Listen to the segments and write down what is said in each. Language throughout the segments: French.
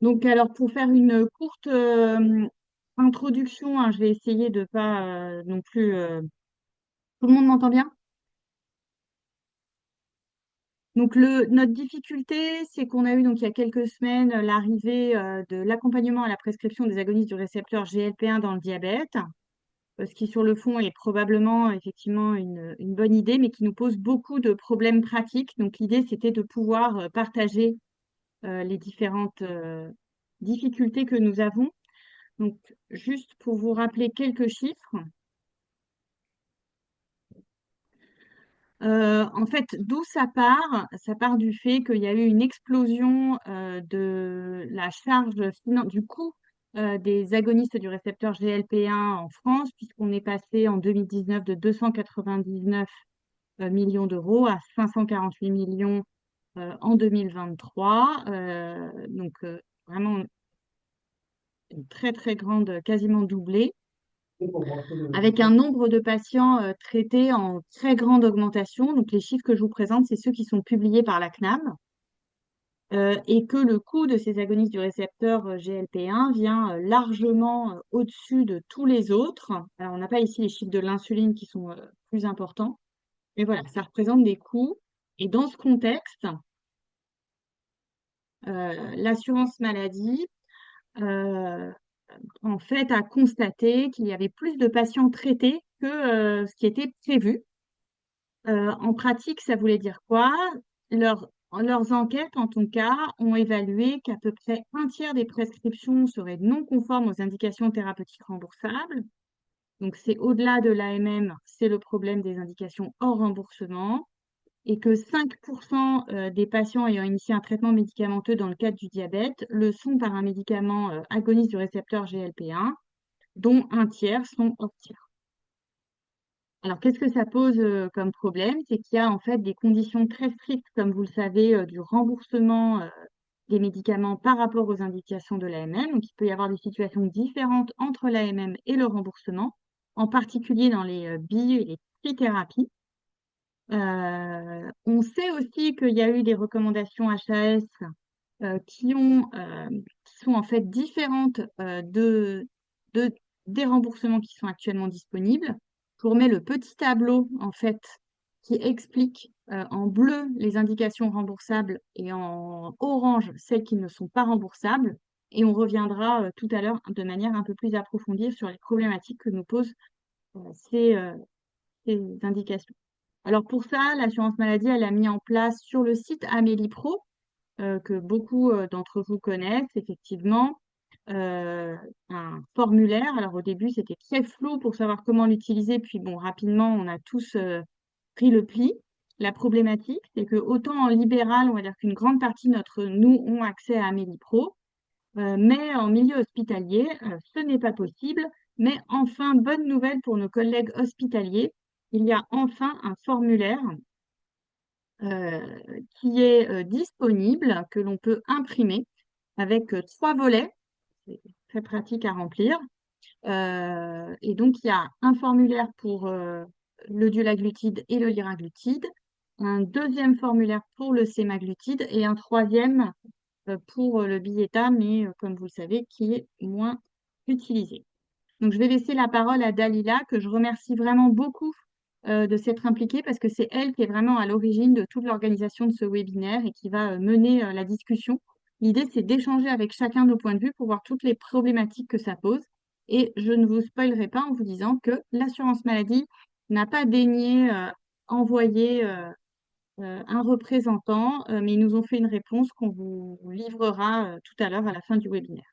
Donc, alors, pour faire une courte introduction, hein, je vais essayer de pas non plus. Tout le monde m'entend bien? Donc, notre difficulté, c'est qu'on a eu donc il y a quelques semaines l'arrivée de l'accompagnement à la prescription des agonistes du récepteur GLP-1 dans le diabète, ce qui sur le fond est probablement effectivement une bonne idée, mais qui nous pose beaucoup de problèmes pratiques. Donc, l'idée, c'était de pouvoir partager les différentes difficultés que nous avons. Donc, juste pour vous rappeler quelques chiffres, en fait, d'où ça part? Ça part du fait qu'il y a eu une explosion de la charge du coût des agonistes du récepteur GLP-1 en France, puisqu'on est passé en 2019 de 299 millions d'euros à 548 millions en 2023. Donc, vraiment une très, très grande, quasiment doublée, avec un nombre de patients traités en très grande augmentation. Donc, les chiffres que je vous présente, c'est ceux qui sont publiés par la CNAM, et que le coût de ces agonistes du récepteur GLP-1 vient largement au-dessus de tous les autres. Alors, on n'a pas ici les chiffres de l'insuline qui sont plus importants, mais voilà, ça représente des coûts. Et dans ce contexte, l'assurance maladie, euh, en fait, a constaté qu'il y avait plus de patients traités que ce qui était prévu. En pratique, ça voulait dire quoi? Leurs enquêtes, en tout cas, ont évalué qu'à peu près un tiers des prescriptions seraient non conformes aux indications thérapeutiques remboursables. Donc, c'est au-delà de l'AMM, c'est le problème des indications hors remboursement. Et que 5% des patients ayant initié un traitement médicamenteux dans le cadre du diabète le sont par un médicament agoniste du récepteur GLP-1, dont un tiers sont hors tiers. Alors, qu'est-ce que ça pose comme problème? C'est qu'il y a en fait des conditions très strictes, comme vous le savez, du remboursement des médicaments par rapport aux indications de l'AMM. Donc, il peut y avoir des situations différentes entre l'AMM et le remboursement, en particulier dans les bi et les trithérapies. On sait aussi qu'il y a eu des recommandations HAS qui sont en fait différentes de- des remboursements qui sont actuellement disponibles. Je vous remets le petit tableau en fait qui explique en bleu les indications remboursables et en orange celles qui ne sont pas remboursables. Et on reviendra tout à l'heure de manière un peu plus approfondie sur les problématiques que nous posent euh, ces, euh, ces indications. Alors pour ça, l'assurance maladie, elle a mis en place sur le site Amélie Pro, que beaucoup d'entre vous connaissent, effectivement, euh, un formulaire. Alors au début, c'était très flou pour savoir comment l'utiliser, puis bon, rapidement, on a tous pris le pli. La problématique, c'est que autant en libéral, on va dire qu'une grande partie d'entre nous ont accès à Amélie Pro, mais en milieu hospitalier, ce n'est pas possible. Mais enfin, bonne nouvelle pour nos collègues hospitaliers, il y a enfin un formulaire euh, qui est disponible, que l'on peut imprimer avec trois volets. C'est très pratique à remplir. Et donc, il y a un formulaire pour le dulaglutide et le liraglutide, un deuxième formulaire pour le sémaglutide et un troisième pour le biéta, mais comme vous le savez, qui est moins utilisé. Donc, je vais laisser la parole à Dalila, que je remercie vraiment beaucoup de s'être impliquée parce que c'est elle qui est vraiment à l'origine de toute l'organisation de ce webinaire et qui va mener la discussion. L'idée, c'est d'échanger avec chacun nos points de vue pour voir toutes les problématiques que ça pose. Et je ne vous spoilerai pas en vous disant que l'assurance maladie n'a pas daigné envoyer un représentant, mais ils nous ont fait une réponse qu'on vous livrera tout à l'heure à la fin du webinaire.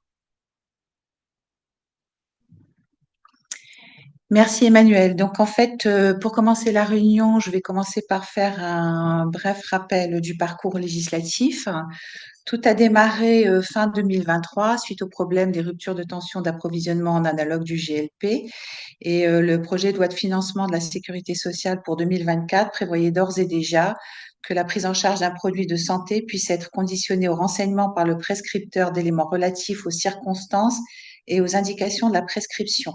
Merci Emmanuel. Donc en fait, pour commencer la réunion, je vais commencer par faire un bref rappel du parcours législatif. Tout a démarré fin 2023 suite au problème des ruptures de tension d'approvisionnement en analogue du GLP et le projet de loi de financement de la sécurité sociale pour 2024 prévoyait d'ores et déjà que la prise en charge d'un produit de santé puisse être conditionnée au renseignement par le prescripteur d'éléments relatifs aux circonstances et aux indications de la prescription.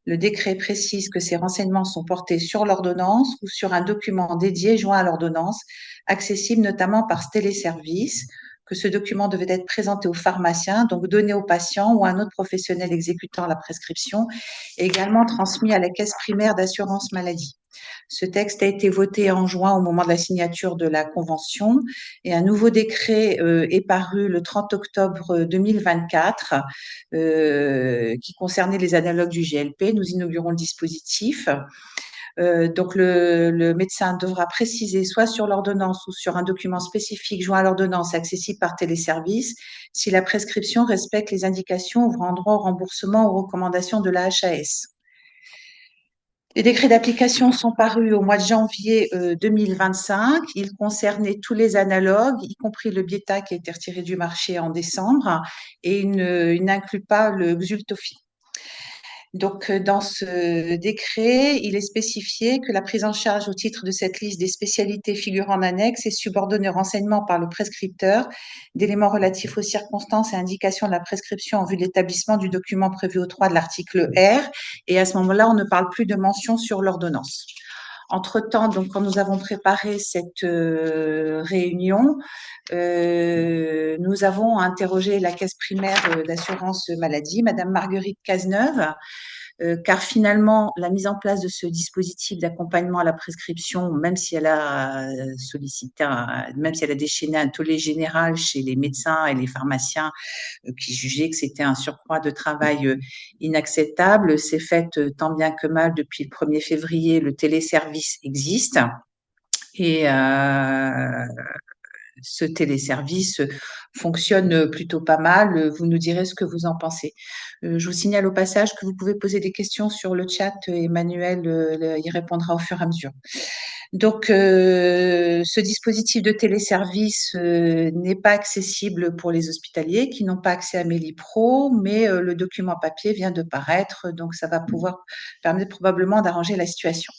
Le décret précise que ces renseignements sont portés sur l'ordonnance ou sur un document dédié joint à l'ordonnance, accessible notamment par téléservice. que ce document devait être présenté au pharmacien, donc donné au patient ou à un autre professionnel exécutant la prescription, et également transmis à la caisse primaire d'assurance maladie. Ce texte a été voté en juin au moment de la signature de la convention et un nouveau décret est paru le 30 octobre 2024 qui concernait les analogues du GLP. Nous inaugurons le dispositif. Donc, le médecin devra préciser soit sur l'ordonnance ou sur un document spécifique joint à l'ordonnance accessible par téléservice si la prescription respecte les indications ouvrant droit au remboursement ou aux recommandations de la HAS. Les décrets d'application sont parus au mois de janvier 2025. Ils concernaient tous les analogues, y compris le Bieta qui a été retiré du marché en décembre, et il n'inclut pas le Xultophy. Donc, dans ce décret, il est spécifié que la prise en charge au titre de cette liste des spécialités figurant en annexe est subordonnée au renseignement par le prescripteur d'éléments relatifs aux circonstances et indications de la prescription en vue de l'établissement du document prévu au 3 de l'article R. Et à ce moment-là, on ne parle plus de mention sur l'ordonnance. Entre-temps, donc, quand nous avons préparé cette réunion, nous avons interrogé la caisse primaire d'assurance maladie, Madame Marguerite Cazeneuve, car finalement, la mise en place de ce dispositif d'accompagnement à la prescription, même si elle a sollicité, même si elle a déchaîné un tollé général chez les médecins et les pharmaciens qui jugeaient que c'était un surcroît de travail inacceptable, c'est fait tant bien que mal depuis le 1er février, le téléservice existe. Et ce téléservice fonctionne plutôt pas mal. Vous nous direz ce que vous en pensez. Je vous signale au passage que vous pouvez poser des questions sur le chat. Emmanuel y répondra au fur et à mesure. Donc, ce dispositif de téléservice n'est pas accessible pour les hospitaliers qui n'ont pas accès à MéliPro, mais le document papier vient de paraître, donc ça va pouvoir permettre probablement d'arranger la situation.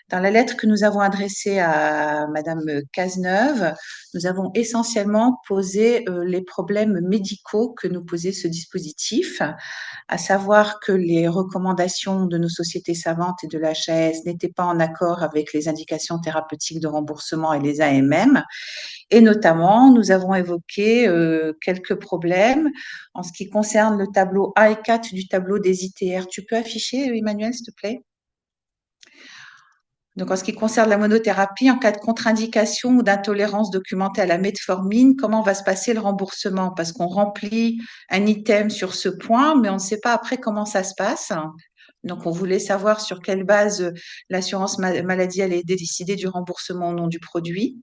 Dans la lettre que nous avons adressée à Madame Cazeneuve, nous avons essentiellement posé les problèmes médicaux que nous posait ce dispositif, à savoir que les recommandations de nos sociétés savantes et de l'HAS n'étaient pas en accord avec les indications thérapeutiques de remboursement et les AMM. Et notamment, nous avons évoqué quelques problèmes en ce qui concerne le tableau A et 4 du tableau des ITR. Tu peux afficher, Emmanuel, s'il te plaît? Donc, en ce qui concerne la monothérapie, en cas de contre-indication ou d'intolérance documentée à la metformine, comment va se passer le remboursement? Parce qu'on remplit un item sur ce point, mais on ne sait pas après comment ça se passe. Donc, on voulait savoir sur quelle base l'assurance maladie allait décider du remboursement au nom du produit.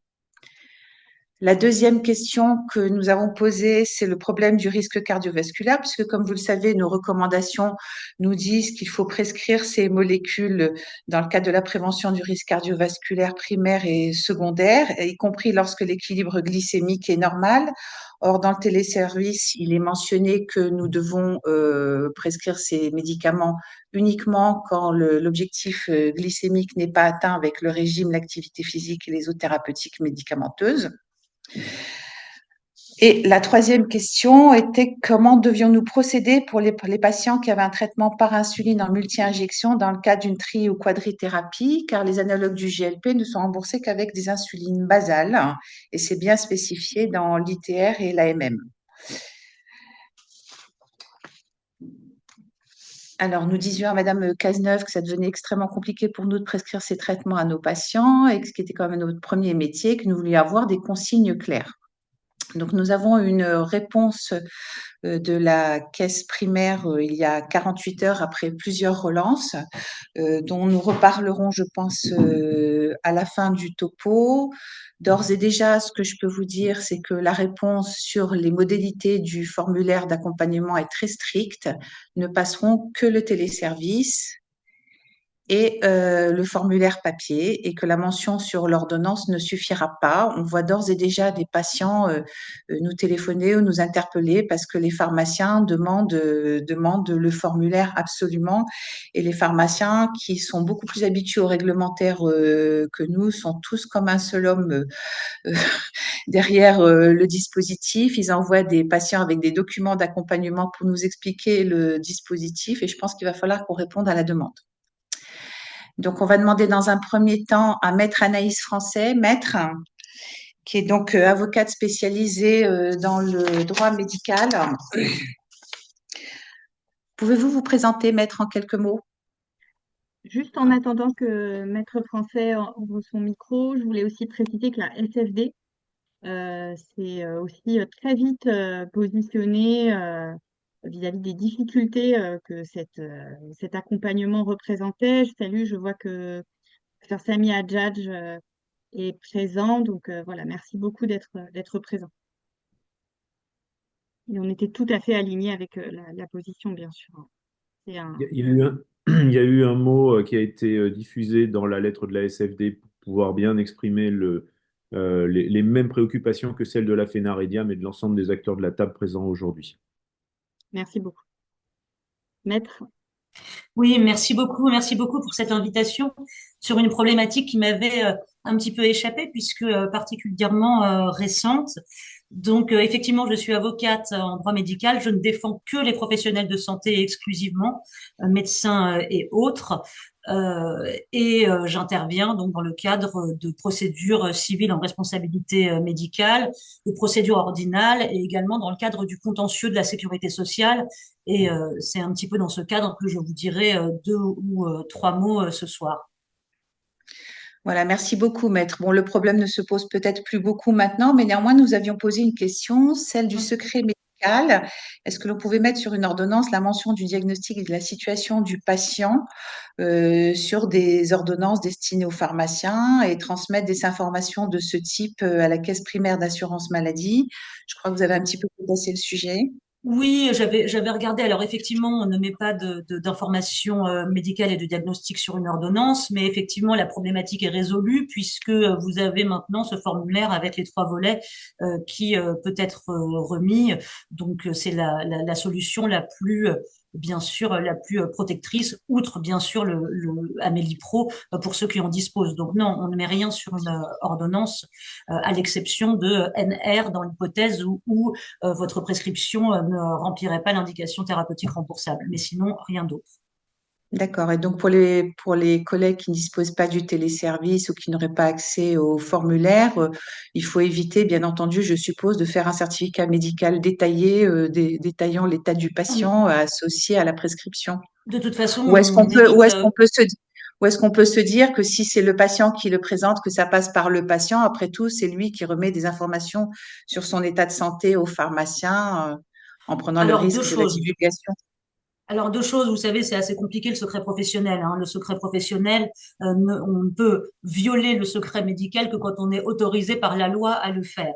La deuxième question que nous avons posée, c'est le problème du risque cardiovasculaire, puisque comme vous le savez, nos recommandations nous disent qu'il faut prescrire ces molécules dans le cadre de la prévention du risque cardiovasculaire primaire et secondaire, y compris lorsque l'équilibre glycémique est normal. Or, dans le téléservice, il est mentionné que nous devons prescrire ces médicaments uniquement quand l'objectif glycémique n'est pas atteint avec le régime, l'activité physique et les autres thérapeutiques médicamenteuses. Et la troisième question était comment devions-nous procéder pour les patients qui avaient un traitement par insuline en multi-injection dans le cas d'une tri- ou quadrithérapie, car les analogues du GLP ne sont remboursés qu'avec des insulines basales, et c'est bien spécifié dans l'ITR et l'AMM. Alors, nous disions à Madame Cazeneuve que ça devenait extrêmement compliqué pour nous de prescrire ces traitements à nos patients, et que ce qui était quand même notre premier métier, que nous voulions avoir des consignes claires. Donc, nous avons une réponse de la caisse primaire il y a 48 heures après plusieurs relances, dont nous reparlerons, je pense, à la fin du topo. D'ores et déjà, ce que je peux vous dire, c'est que la réponse sur les modalités du formulaire d'accompagnement est très stricte. Ne passeront que le téléservice et le formulaire papier, et que la mention sur l'ordonnance ne suffira pas. On voit d'ores et déjà des patients nous téléphoner ou nous interpeller parce que les pharmaciens demandent le formulaire absolument, et les pharmaciens qui sont beaucoup plus habitués au réglementaire que nous sont tous comme un seul homme euh, derrière le dispositif. Ils envoient des patients avec des documents d'accompagnement pour nous expliquer le dispositif, et je pense qu'il va falloir qu'on réponde à la demande. Donc, on va demander dans un premier temps à Maître Anaïs Français. Maître, qui est donc avocate spécialisée dans le droit médical. Pouvez-vous vous présenter, maître, en quelques mots? Juste en attendant que Maître Français ouvre son micro, je voulais aussi préciser que la SFD s'est aussi très vite positionnée vis-à-vis des difficultés que cet accompagnement représentait. Je vois que Dr Sami Hadjadj est présent, donc voilà, merci beaucoup d'être présent. Et on était tout à fait alignés avec la position, bien sûr. C'est un, Il y a eu il y a eu un mot qui a été diffusé dans la lettre de la SFD pour pouvoir bien exprimer les mêmes préoccupations que celles de la FENAREDIA, mais de l'ensemble des acteurs de la table présents aujourd'hui. Merci beaucoup. Maître, Oui, merci beaucoup pour cette invitation sur une problématique qui m'avait un petit peu échappé puisque particulièrement récente. Donc effectivement, je suis avocate en droit médical. Je ne défends que les professionnels de santé exclusivement, médecins et autres. J'interviens donc dans le cadre de procédures civiles en responsabilité médicale, de procédures ordinales et également dans le cadre du contentieux de la sécurité sociale. C'est un petit peu dans ce cadre que je vous dirai deux ou trois mots ce soir. Voilà, merci beaucoup, maître. Bon, le problème ne se pose peut-être plus beaucoup maintenant, mais néanmoins, nous avions posé une question, celle du secret médical. Est-ce que l'on pouvait mettre sur une ordonnance la mention du diagnostic et de la situation du patient sur des ordonnances destinées aux pharmaciens et transmettre des informations de ce type à la caisse primaire d'assurance maladie? Je crois que vous avez un petit peu dépassé le sujet. Oui, j'avais regardé. Alors effectivement, on ne met pas d'informations médicales et de diagnostic sur une ordonnance, mais effectivement, la problématique est résolue puisque vous avez maintenant ce formulaire avec les trois volets qui peut être remis. Donc c'est la solution la plus bien sûr la plus protectrice, outre bien sûr le Amélie Pro pour ceux qui en disposent. Donc non, on ne met rien sur une ordonnance à l'exception de NR dans l'hypothèse où votre prescription ne remplirait pas l'indication thérapeutique remboursable. Mais sinon, rien d'autre. D'accord. Et donc, pour les collègues qui ne disposent pas du téléservice ou qui n'auraient pas accès au formulaire, il faut éviter, bien entendu, je suppose, de faire un certificat médical détaillé, détaillant l'état du patient associé à la prescription. De toute façon, Ou est-ce qu'on on peut, ou évite. est-ce qu'on peut se, ou est-ce qu'on peut se dire que si c'est le patient qui le présente, que ça passe par le patient, après tout, c'est lui qui remet des informations sur son état de santé au pharmacien, en prenant le Alors, deux risque de la choses. divulgation? Alors, deux choses, vous savez, c'est assez compliqué le secret professionnel, hein. Le secret professionnel, on ne peut violer le secret médical que quand on est autorisé par la loi à le faire.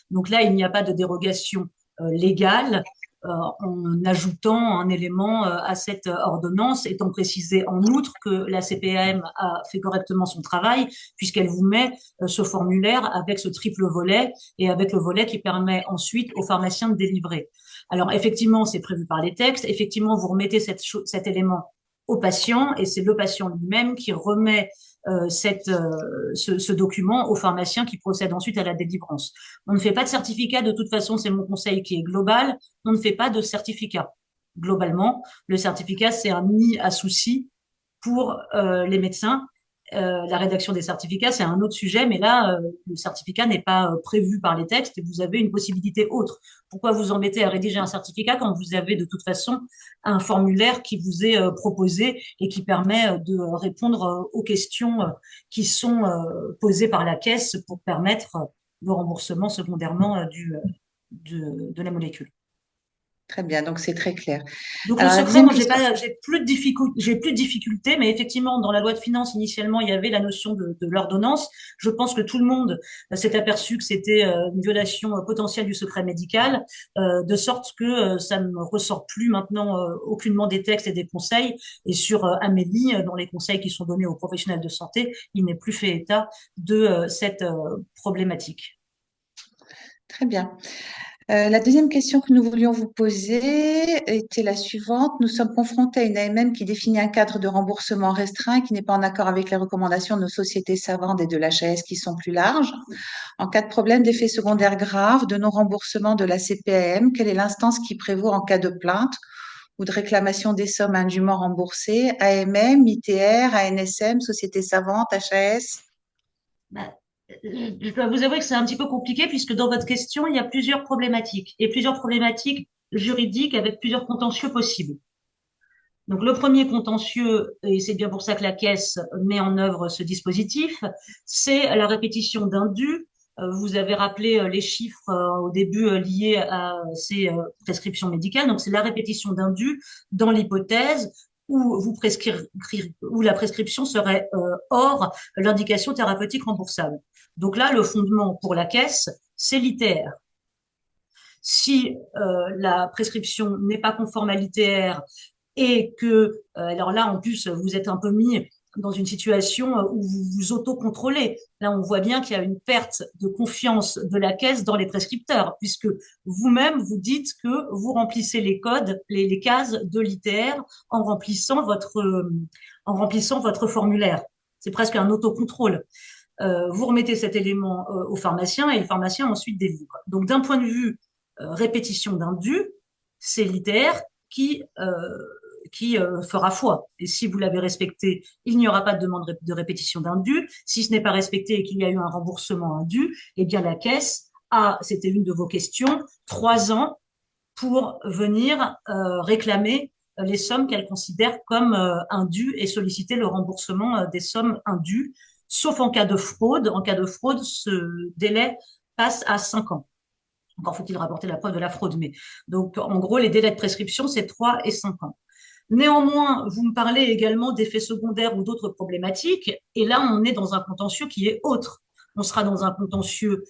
Donc là, il n'y a pas de dérogation légale en ajoutant un élément à cette ordonnance, étant précisé en outre que la CPAM a fait correctement son travail, puisqu'elle vous met ce formulaire avec ce triple volet et avec le volet qui permet ensuite aux pharmaciens de délivrer. Alors effectivement, c'est prévu par les textes. Effectivement, vous remettez cet élément au patient et c'est le patient lui-même qui remet ce document au pharmacien qui procède ensuite à la délivrance. On ne fait pas de certificat, de toute façon, c'est mon conseil qui est global. On ne fait pas de certificat. Globalement, le certificat, c'est un nid à souci pour les médecins. La rédaction des certificats, c'est un autre sujet, mais là, le certificat n'est pas prévu par les textes et vous avez une possibilité autre. Pourquoi vous embêter à rédiger un certificat quand vous avez de toute façon un formulaire qui vous est proposé et qui permet de répondre aux questions qui sont posées par la caisse pour permettre le remboursement secondairement de la molécule. Très bien, donc c'est très clair. Donc le Alors, la secret, deuxième moi, question. j'ai plus de difficultés, mais effectivement, dans la loi de finances, initialement, il y avait la notion de l'ordonnance. Je pense que tout le monde s'est aperçu que c'était une violation potentielle du secret médical, de sorte que ça ne ressort plus maintenant aucunement des textes et des conseils. Et sur Amélie, dans les conseils qui sont donnés aux professionnels de santé, il n'est plus fait état de cette problématique. Très bien. La deuxième question que nous voulions vous poser était la suivante. Nous sommes confrontés à une AMM qui définit un cadre de remboursement restreint qui n'est pas en accord avec les recommandations de nos sociétés savantes et de l'HAS qui sont plus larges. En cas de problème d'effet secondaire grave, de non-remboursement de la CPAM, quelle est l'instance qui prévaut en cas de plainte ou de réclamation des sommes indûment remboursées? AMM, ITR, ANSM, société savante, HAS? Je dois vous avouer que c'est un petit peu compliqué puisque dans votre question, il y a plusieurs problématiques et plusieurs problématiques juridiques avec plusieurs contentieux possibles. Donc, le premier contentieux, et c'est bien pour ça que la Caisse met en œuvre ce dispositif, c'est la répétition d'un dû. Vous avez rappelé les chiffres au début liés à ces prescriptions médicales. Donc, c'est la répétition d'un dû dans l'hypothèse où où la prescription serait hors l'indication thérapeutique remboursable. Donc là, le fondement pour la Caisse, c'est l'ITR. Si la prescription n'est pas conforme à l'ITR et que, alors là, en plus, vous êtes un peu mis dans une situation où vous vous autocontrôlez. Là, on voit bien qu'il y a une perte de confiance de la caisse dans les prescripteurs, puisque vous-même, vous dites que vous remplissez les codes, les cases de l'ITR en remplissant votre formulaire. C'est presque un autocontrôle. Vous remettez cet élément au pharmacien et le pharmacien ensuite délivre. Donc, d'un point de vue répétition d'un dû, c'est l'ITR qui fera foi. Et si vous l'avez respecté, il n'y aura pas de demande de répétition d'un dû. Si ce n'est pas respecté et qu'il y a eu un remboursement indu, eh bien la caisse a, c'était une de vos questions, 3 ans pour venir réclamer les sommes qu'elle considère comme indues et solliciter le remboursement des sommes indues, sauf en cas de fraude. En cas de fraude, ce délai passe à 5 ans. Encore faut-il rapporter la preuve de la fraude. Mais donc, en gros, les délais de prescription, c'est 3 et 5 ans. Néanmoins, vous me parlez également d'effets secondaires ou d'autres problématiques, et là, on est dans un contentieux qui est autre. On sera dans un contentieux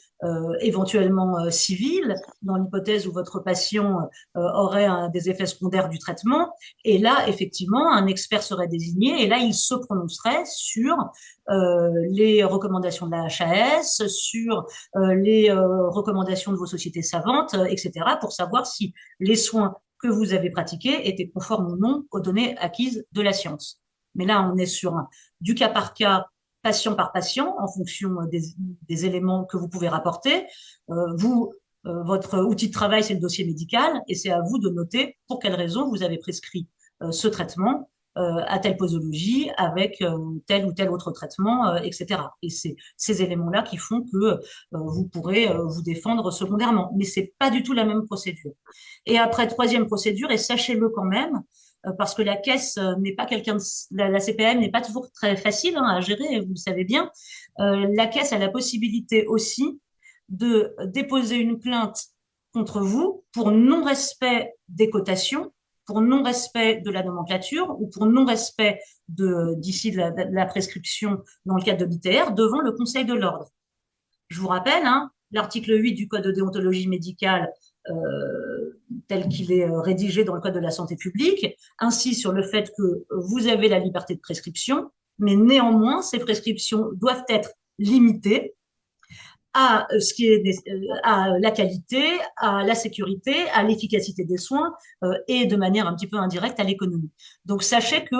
éventuellement civil, dans l'hypothèse où votre patient aurait des effets secondaires du traitement. Et là, effectivement, un expert serait désigné, et là, il se prononcerait sur les recommandations de la HAS, sur les recommandations de vos sociétés savantes, etc., pour savoir si les soins que vous avez pratiqués étaient conformes ou non aux données acquises de la science. Mais là, on est sur du cas par cas, patient par patient, en fonction des éléments que vous pouvez rapporter. Votre outil de travail, c'est le dossier médical, et c'est à vous de noter pour quelles raisons vous avez prescrit ce traitement à telle posologie, avec tel ou tel autre traitement, etc. Et c'est ces éléments-là qui font que vous pourrez vous défendre secondairement. Mais c'est pas du tout la même procédure. Et après, troisième procédure, et sachez-le quand même, parce que la caisse n'est pas quelqu'un de, la CPAM n'est pas toujours très facile à gérer, vous le savez bien. La caisse a la possibilité aussi de déposer une plainte contre vous pour non-respect des cotations, pour non-respect de la nomenclature ou pour non-respect d'ici de la prescription dans le cadre de l'ITR devant le Conseil de l'ordre. Je vous rappelle, l'article 8 du Code de déontologie médicale tel qu'il est rédigé dans le Code de la santé publique, ainsi sur le fait que vous avez la liberté de prescription, mais néanmoins, ces prescriptions doivent être limitées à ce qui est à la qualité, à la sécurité, à l'efficacité des soins et de manière un petit peu indirecte à l'économie. Donc sachez que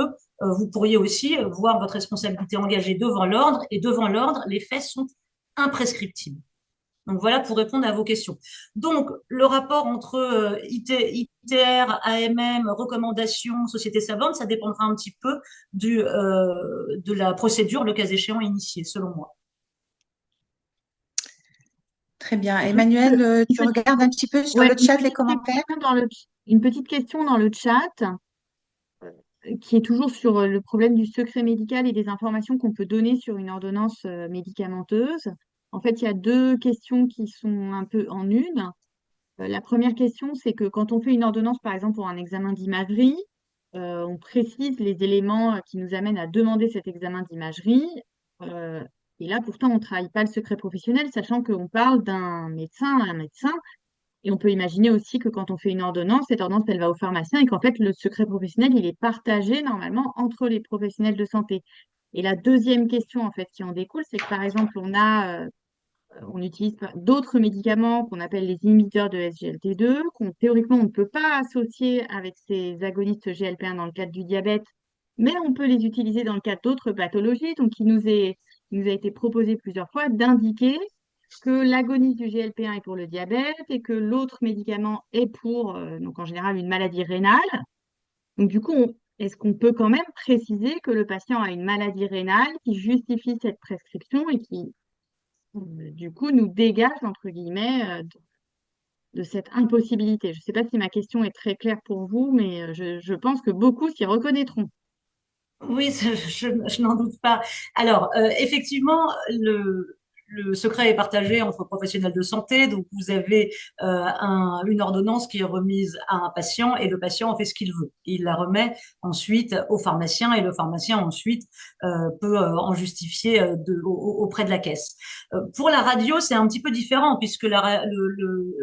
vous pourriez aussi voir votre responsabilité engagée devant l'ordre et devant l'ordre, les faits sont imprescriptibles. Donc voilà pour répondre à vos questions. Donc le rapport entre ITR, AMM, recommandations, société savante, ça dépendra un petit peu de la procédure, le cas échéant, initiée, selon moi. Très bien. Emmanuel, tu regardes un petit peu sur le chat les commentaires? Une petite question dans le chat qui est toujours sur le problème du secret médical et des informations qu'on peut donner sur une ordonnance médicamenteuse. En fait, il y a deux questions qui sont un peu en une. La première question, c'est que quand on fait une ordonnance, par exemple, pour un examen d'imagerie, on précise les éléments qui nous amènent à demander cet examen d'imagerie. Euh, et là, pourtant, on ne travaille pas le secret professionnel, sachant qu'on parle d'un médecin à un médecin. Et on peut imaginer aussi que quand on fait une ordonnance, cette ordonnance, elle va au pharmacien et qu'en fait, le secret professionnel, il est partagé normalement entre les professionnels de santé. Et la deuxième question, en fait, qui en découle, c'est que par exemple, on utilise d'autres médicaments qu'on appelle les inhibiteurs de SGLT2, qu'on théoriquement, on ne peut pas associer avec ces agonistes GLP1 dans le cadre du diabète, mais on peut les utiliser dans le cadre d'autres pathologies. Donc, il nous a été proposé plusieurs fois d'indiquer que l'agoniste du GLP1 est pour le diabète et que l'autre médicament est pour, donc en général, une maladie rénale. Donc, du coup, est-ce qu'on peut quand même préciser que le patient a une maladie rénale qui justifie cette prescription et qui du coup, nous dégage, entre guillemets, de cette impossibilité. Je ne sais pas si ma question est très claire pour vous, mais je pense que beaucoup s'y reconnaîtront. Oui, je n'en doute pas. Alors, effectivement, le secret est partagé entre professionnels de santé. Donc, vous avez une ordonnance qui est remise à un patient et le patient en fait ce qu'il veut. Il la remet ensuite au pharmacien et le pharmacien ensuite peut en justifier auprès de la caisse. Pour la radio, c'est un petit peu différent puisque le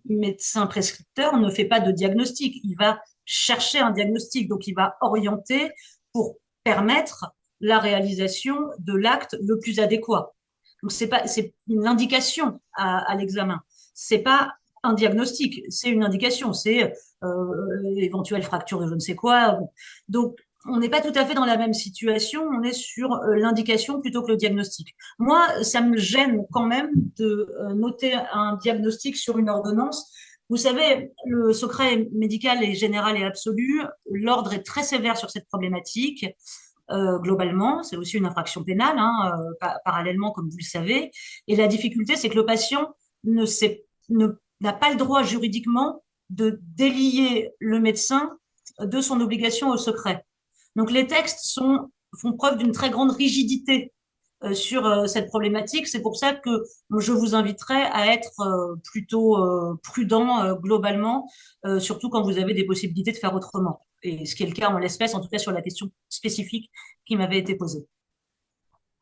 médecin prescripteur ne fait pas de diagnostic. Il va chercher un diagnostic, donc il va orienter pour permettre la réalisation de l'acte le plus adéquat. Donc c'est une indication à l'examen. C'est pas un diagnostic, c'est une indication, c'est éventuelle fracture de je ne sais quoi. Donc on n'est pas tout à fait dans la même situation, on est sur l'indication plutôt que le diagnostic. Moi, ça me gêne quand même de noter un diagnostic sur une ordonnance. Vous savez, le secret médical est général et absolu. L'ordre est très sévère sur cette problématique. Globalement, c'est aussi une infraction pénale, hein, parallèlement, comme vous le savez. Et la difficulté, c'est que le patient n'a pas le droit juridiquement de délier le médecin de son obligation au secret. Donc les textes font preuve d'une très grande rigidité sur cette problématique. C'est pour ça que je vous inviterais à être plutôt prudent globalement, surtout quand vous avez des possibilités de faire autrement. Et ce qui est le cas en l'espèce, en tout cas sur la question spécifique qui m'avait été posée.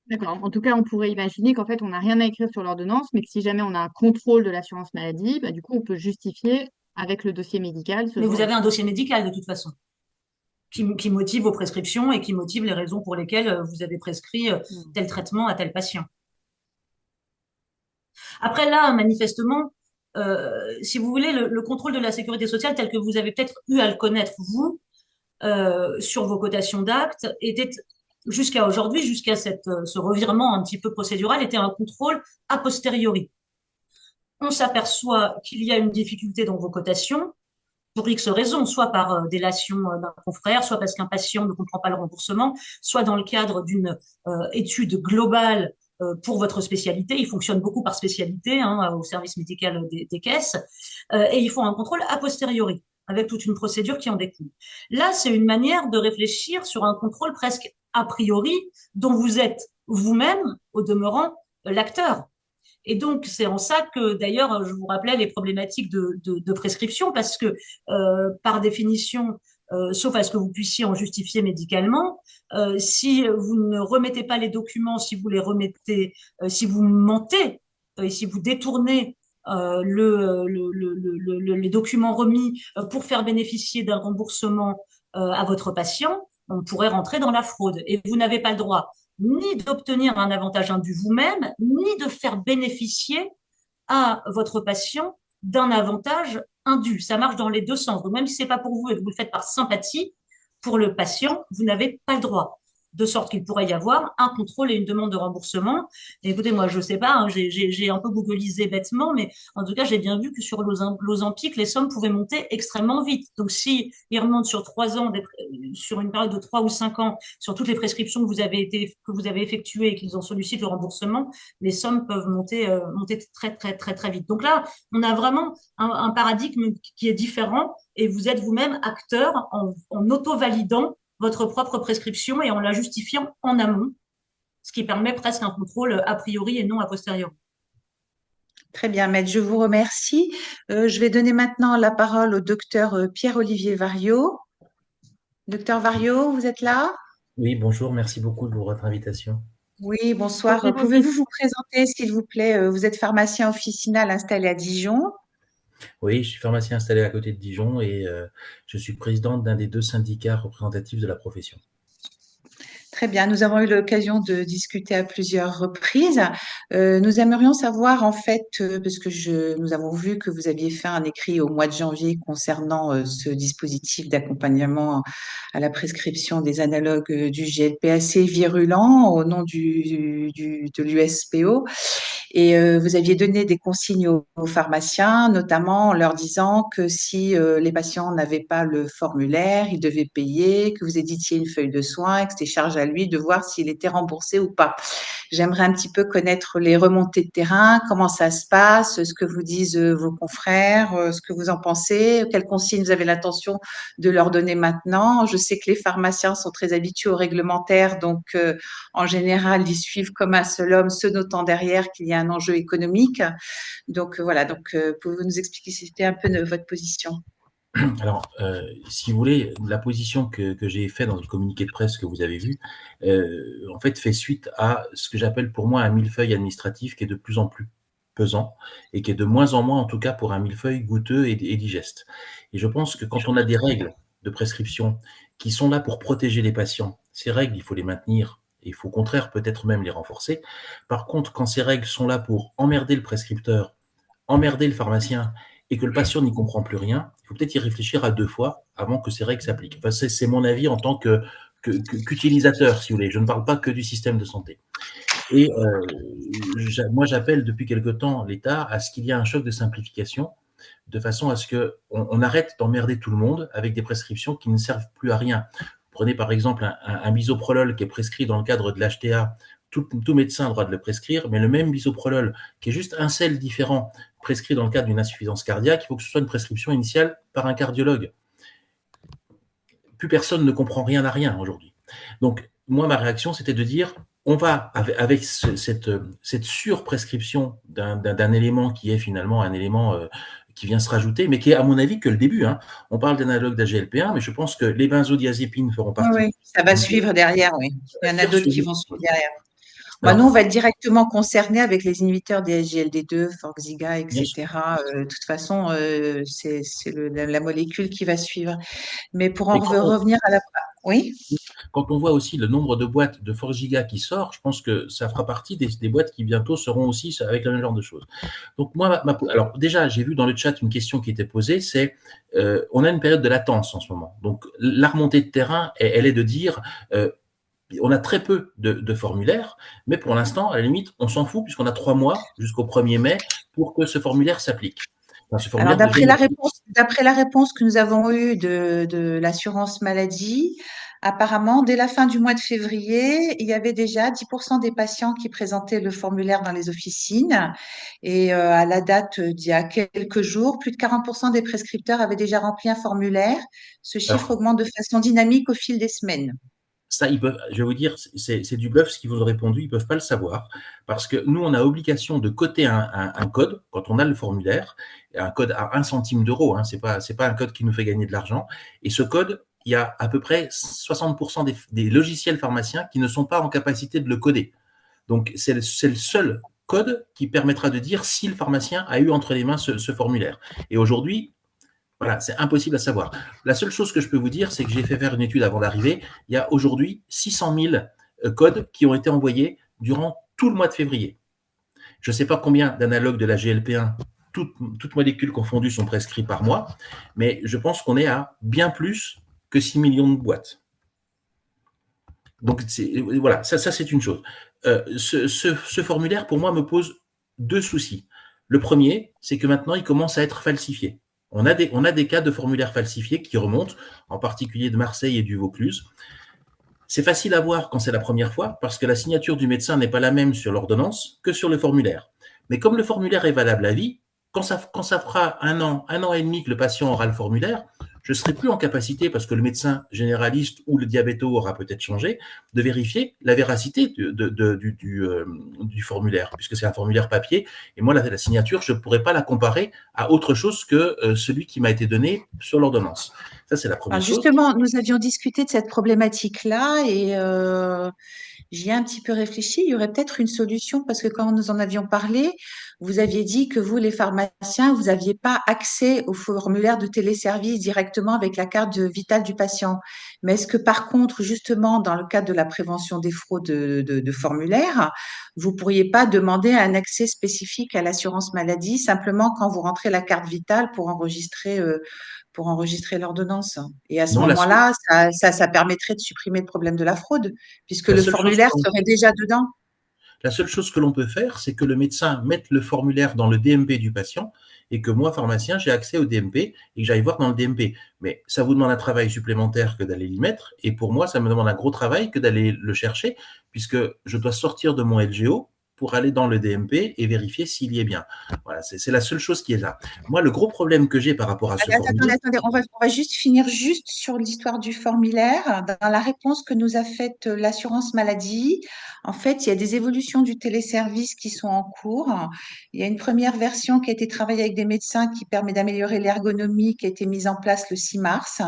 D'accord. En tout cas, on pourrait imaginer qu'en fait, on n'a rien à écrire sur l'ordonnance, mais que si jamais on a un contrôle de l'assurance maladie, bah, du coup, on peut justifier avec le dossier médical ce Mais vous genre de avez un choses. dossier médical de toute façon, qui motive vos prescriptions et qui motive les raisons pour lesquelles vous avez prescrit Hmm. tel traitement à tel patient. Après là, manifestement, si vous voulez, le contrôle de la sécurité sociale tel que vous avez peut-être eu à le connaître, vous, sur vos cotations d'actes, était jusqu'à aujourd'hui, jusqu'à ce revirement un petit peu procédural, était un contrôle a posteriori. On s'aperçoit qu'il y a une difficulté dans vos cotations, pour X raisons, soit par délation d'un confrère, soit parce qu'un patient ne comprend pas le remboursement, soit dans le cadre d'une étude globale pour votre spécialité. Il fonctionne beaucoup par spécialité hein, au service médical des caisses. Et ils font un contrôle a posteriori, avec toute une procédure qui en découle. Là, c'est une manière de réfléchir sur un contrôle presque a priori, dont vous êtes vous-même, au demeurant, l'acteur. Et donc, c'est en ça que, d'ailleurs, je vous rappelais les problématiques de prescription, parce que, par définition, sauf à ce que vous puissiez en justifier médicalement, si vous ne remettez pas les documents, si vous les remettez, si vous mentez, et si vous détournez les documents remis pour faire bénéficier d'un remboursement à votre patient, on pourrait rentrer dans la fraude. Et vous n'avez pas le droit ni d'obtenir un avantage indu vous-même, ni de faire bénéficier à votre patient d'un avantage indu. Ça marche dans les deux sens. Donc, même si c'est pas pour vous et que vous le faites par sympathie, pour le patient, vous n'avez pas le droit. De sorte qu'il pourrait y avoir un contrôle et une demande de remboursement. Et écoutez, moi, je sais pas, hein, j'ai un peu googlisé bêtement, mais en tout cas, j'ai bien vu que sur l'Ozempic, les sommes pouvaient monter extrêmement vite. Donc, si ils remontent sur 3 ans, sur une période de 3 ou 5 ans, sur toutes les prescriptions que vous avez effectuées et qu'ils en sollicitent le remboursement, les sommes peuvent monter très, très, très, très vite. Donc là, on a vraiment un paradigme qui est différent et vous êtes vous-même acteur en auto-validant votre propre prescription et en la justifiant en amont, ce qui permet presque un contrôle a priori et non a posteriori. Très bien, maître, je vous remercie. Je vais donner maintenant la parole au docteur Pierre-Olivier Variot. Docteur Variot, vous êtes là? Oui, bonjour, merci beaucoup de votre invitation. Oui, bonsoir. Bonjour Pouvez-vous monsieur. vous présenter, s'il vous plaît? Vous êtes pharmacien officinal installé à Dijon. Oui, je suis pharmacien installé à côté de Dijon et je suis président d'un des deux syndicats représentatifs de la profession. Très bien, nous avons eu l'occasion de discuter à plusieurs reprises. Nous aimerions savoir en fait, parce que nous avons vu que vous aviez fait un écrit au mois de janvier concernant ce dispositif d'accompagnement à la prescription des analogues du GLP assez virulent au nom de l'USPO. Et vous aviez donné des consignes aux pharmaciens, notamment en leur disant que si les patients n'avaient pas le formulaire, ils devaient payer, que vous éditiez une feuille de soins et que c'était charge à lui de voir s'il était remboursé ou pas. J'aimerais un petit peu connaître peut-être les remontées de terrain, comment ça se passe, ce que vous disent vos confrères, ce que vous en pensez, quelles consignes vous avez l'intention de leur donner maintenant. Je sais que les pharmaciens sont très habitués aux réglementaires, donc en général, ils suivent comme un seul homme, se notant derrière qu'il y a un enjeu économique. Donc voilà, donc pouvez-vous nous expliquer si c'était un peu votre position? Alors, si vous voulez, la position que j'ai faite dans le communiqué de presse que vous avez vu, en fait, fait suite à ce que j'appelle pour moi un millefeuille administratif qui est de plus en plus pesant et qui est de moins en moins, en tout cas, pour un millefeuille goûteux et digeste. Et je pense que quand on a des règles de prescription qui sont là pour protéger les patients, ces règles, il faut les maintenir et il faut au contraire peut-être même les renforcer. Par contre, quand ces règles sont là pour emmerder le prescripteur, emmerder le pharmacien et que le patient n'y comprend plus rien, il faut peut-être y réfléchir à 2 fois avant que ces règles s'appliquent. Enfin, c'est mon avis en tant qu'utilisateur, si vous voulez. Je ne parle pas que du système de santé. Et moi, j'appelle depuis quelque temps l'État à ce qu'il y ait un choc de simplification, de façon à ce qu'on arrête d'emmerder tout le monde avec des prescriptions qui ne servent plus à rien. Prenez par exemple un bisoprolol qui est prescrit dans le cadre de l'HTA. Tout médecin a le droit de le prescrire, mais le même bisoprolol, qui est juste un sel différent, prescrit dans le cadre d'une insuffisance cardiaque, il faut que ce soit une prescription initiale par un cardiologue. Plus personne ne comprend rien à rien aujourd'hui. Donc, moi, ma réaction, c'était de dire, on va, avec cette surprescription d'un élément qui est finalement un élément qui vient se rajouter, mais qui est, à mon avis, que le début. Hein. On parle d'analogue d'AGLP1, mais je pense que les benzodiazépines feront partie. Oui, ça va suivre derrière, oui. Il y en a d'autres qui vont suivre derrière. Bah, Alors, nous, on va être directement concernés avec les inhibiteurs des SGLT2, Forxiga, bien sûr. etc. De toute façon, c'est la molécule qui va suivre. Mais pour en Mais revenir à la... Oui? quand on voit aussi le nombre de boîtes de Forxiga qui sort, je pense que ça fera partie des boîtes qui bientôt seront aussi avec le même genre de choses. Donc moi, alors déjà, j'ai vu dans le chat une question qui était posée, c'est on a une période de latence en ce moment. Donc la remontée de terrain, elle est de dire on a très peu de formulaires, mais pour l'instant, à la limite, on s'en fout puisqu'on a 3 mois jusqu'au 1er mai pour que ce formulaire s'applique. Enfin, ce Alors, formulaire d'après la réponse que nous avons eue de l'assurance maladie, apparemment, dès la fin du mois de février, il y avait déjà 10% des patients qui présentaient le formulaire dans les officines. Et à la date d'il y a quelques jours, plus de 40% des prescripteurs avaient déjà rempli un formulaire. Ce chiffre Alors, augmente de façon dynamique au fil des semaines. ça, je vais vous dire, c'est du bluff ce qu'ils vous ont répondu, ils ne peuvent pas le savoir, parce que nous, on a obligation de coter un code quand on a le formulaire, un code à 1 centime d'euro, hein, c'est pas un code qui nous fait gagner de l'argent, et ce code, il y a à peu près 60% des logiciels pharmaciens qui ne sont pas en capacité de le coder. Donc, c'est le seul code qui permettra de dire si le pharmacien a eu entre les mains ce formulaire. Et aujourd'hui, voilà, c'est impossible à savoir. La seule chose que je peux vous dire, c'est que j'ai fait faire une étude avant d'arriver. Il y a aujourd'hui 600 000 codes qui ont été envoyés durant tout le mois de février. Je ne sais pas combien d'analogues de la GLP1, toutes molécules confondues, sont prescrits par mois, mais je pense qu'on est à bien plus que 6 millions de boîtes. Donc, voilà, ça c'est une chose. Ce formulaire, pour moi, me pose 2 soucis. Le premier, c'est que maintenant, il commence à être falsifié. On a des cas de formulaires falsifiés qui remontent, en particulier de Marseille et du Vaucluse. C'est facile à voir quand c'est la première fois, parce que la signature du médecin n'est pas la même sur l'ordonnance que sur le formulaire. Mais comme le formulaire est valable à vie, quand ça fera un an et demi que le patient aura le formulaire, je ne serai plus en capacité, parce que le médecin généraliste ou le diabéto aura peut-être changé, de vérifier la véracité du formulaire, puisque c'est un formulaire papier. Et moi, la signature, je ne pourrais pas la comparer à autre chose que celui qui m'a été donné sur l'ordonnance. Ça, c'est la première Alors chose. justement, nous avions discuté de cette problématique-là et j'y ai un petit peu réfléchi. Il y aurait peut-être une solution parce que quand nous en avions parlé, vous aviez dit que vous, les pharmaciens, vous n'aviez pas accès au formulaire de téléservice directement avec la carte vitale du patient. Mais est-ce que par contre, justement, dans le cadre de la prévention des fraudes de formulaires, vous pourriez pas demander un accès spécifique à l'assurance maladie simplement quand vous rentrez la carte vitale pour enregistrer l'ordonnance. Et à ce Non, moment-là, ça permettrait de supprimer le problème de la fraude, puisque la le seule chose formulaire serait déjà dedans. La seule chose que l'on peut faire, c'est que le médecin mette le formulaire dans le DMP du patient et que moi, pharmacien, j'ai accès au DMP et que j'aille voir dans le DMP. Mais ça vous demande un travail supplémentaire que d'aller l'y mettre. Et pour moi, ça me demande un gros travail que d'aller le chercher puisque je dois sortir de mon LGO pour aller dans le DMP et vérifier s'il y est bien. Voilà, c'est la seule chose qui est là. Moi, le gros problème que j'ai par rapport à ce formulaire… Attendez, on va juste finir juste sur l'histoire du formulaire. Dans la réponse que nous a faite l'assurance maladie, en fait, il y a des évolutions du téléservice qui sont en cours. Il y a une première version qui a été travaillée avec des médecins qui permet d'améliorer l'ergonomie, qui a été mise en place le 6 mars.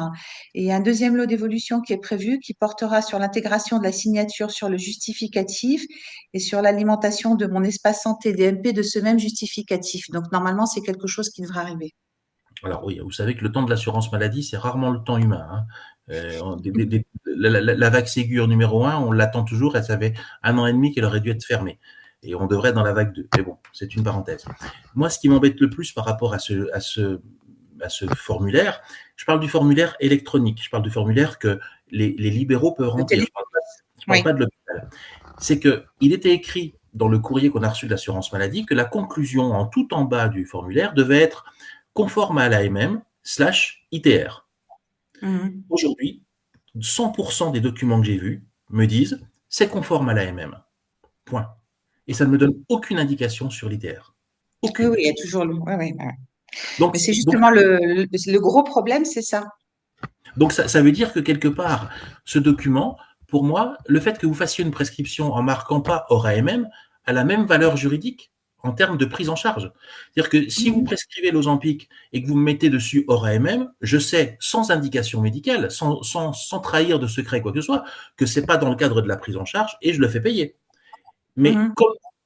Et il y a un deuxième lot d'évolution qui est prévu, qui portera sur l'intégration de la signature sur le justificatif et sur l'alimentation de mon espace santé DMP de ce même justificatif. Donc, normalement, c'est quelque chose qui devrait arriver. Alors oui, vous savez que le temps de l'assurance maladie, c'est rarement le temps humain, hein. La vague Ségur numéro 1, on l'attend toujours, elle savait 1 an et demi qu'elle aurait dû être fermée. Et on devrait être dans la vague 2. Mais bon, c'est une parenthèse. Moi, ce qui m'embête le plus par rapport à ce formulaire, je parle du formulaire électronique, je parle du formulaire que les libéraux peuvent remplir. Je parle pas de l'hôpital. C'est qu'il était écrit dans le courrier qu'on a reçu de l'assurance maladie que la conclusion en tout en bas du formulaire devait être conforme à l'AMM/ITR. Aujourd'hui, 100% des documents que j'ai vus me disent c'est conforme à l'AMM. Point. Et ça ne me donne aucune indication sur l'ITR. Oui, il y a toujours le… Oui. Donc, mais c'est justement le gros problème, c'est ça. Donc, ça veut dire que quelque part, ce document, pour moi, le fait que vous fassiez une prescription en marquant pas hors AMM a la même valeur juridique en termes de prise en charge. C'est-à-dire que si vous prescrivez l'Ozempic et que vous me mettez dessus hors AMM, je sais, sans indication médicale, sans trahir de secret quoi que ce soit, que c'est pas dans le cadre de la prise en charge et je le fais payer. Mais,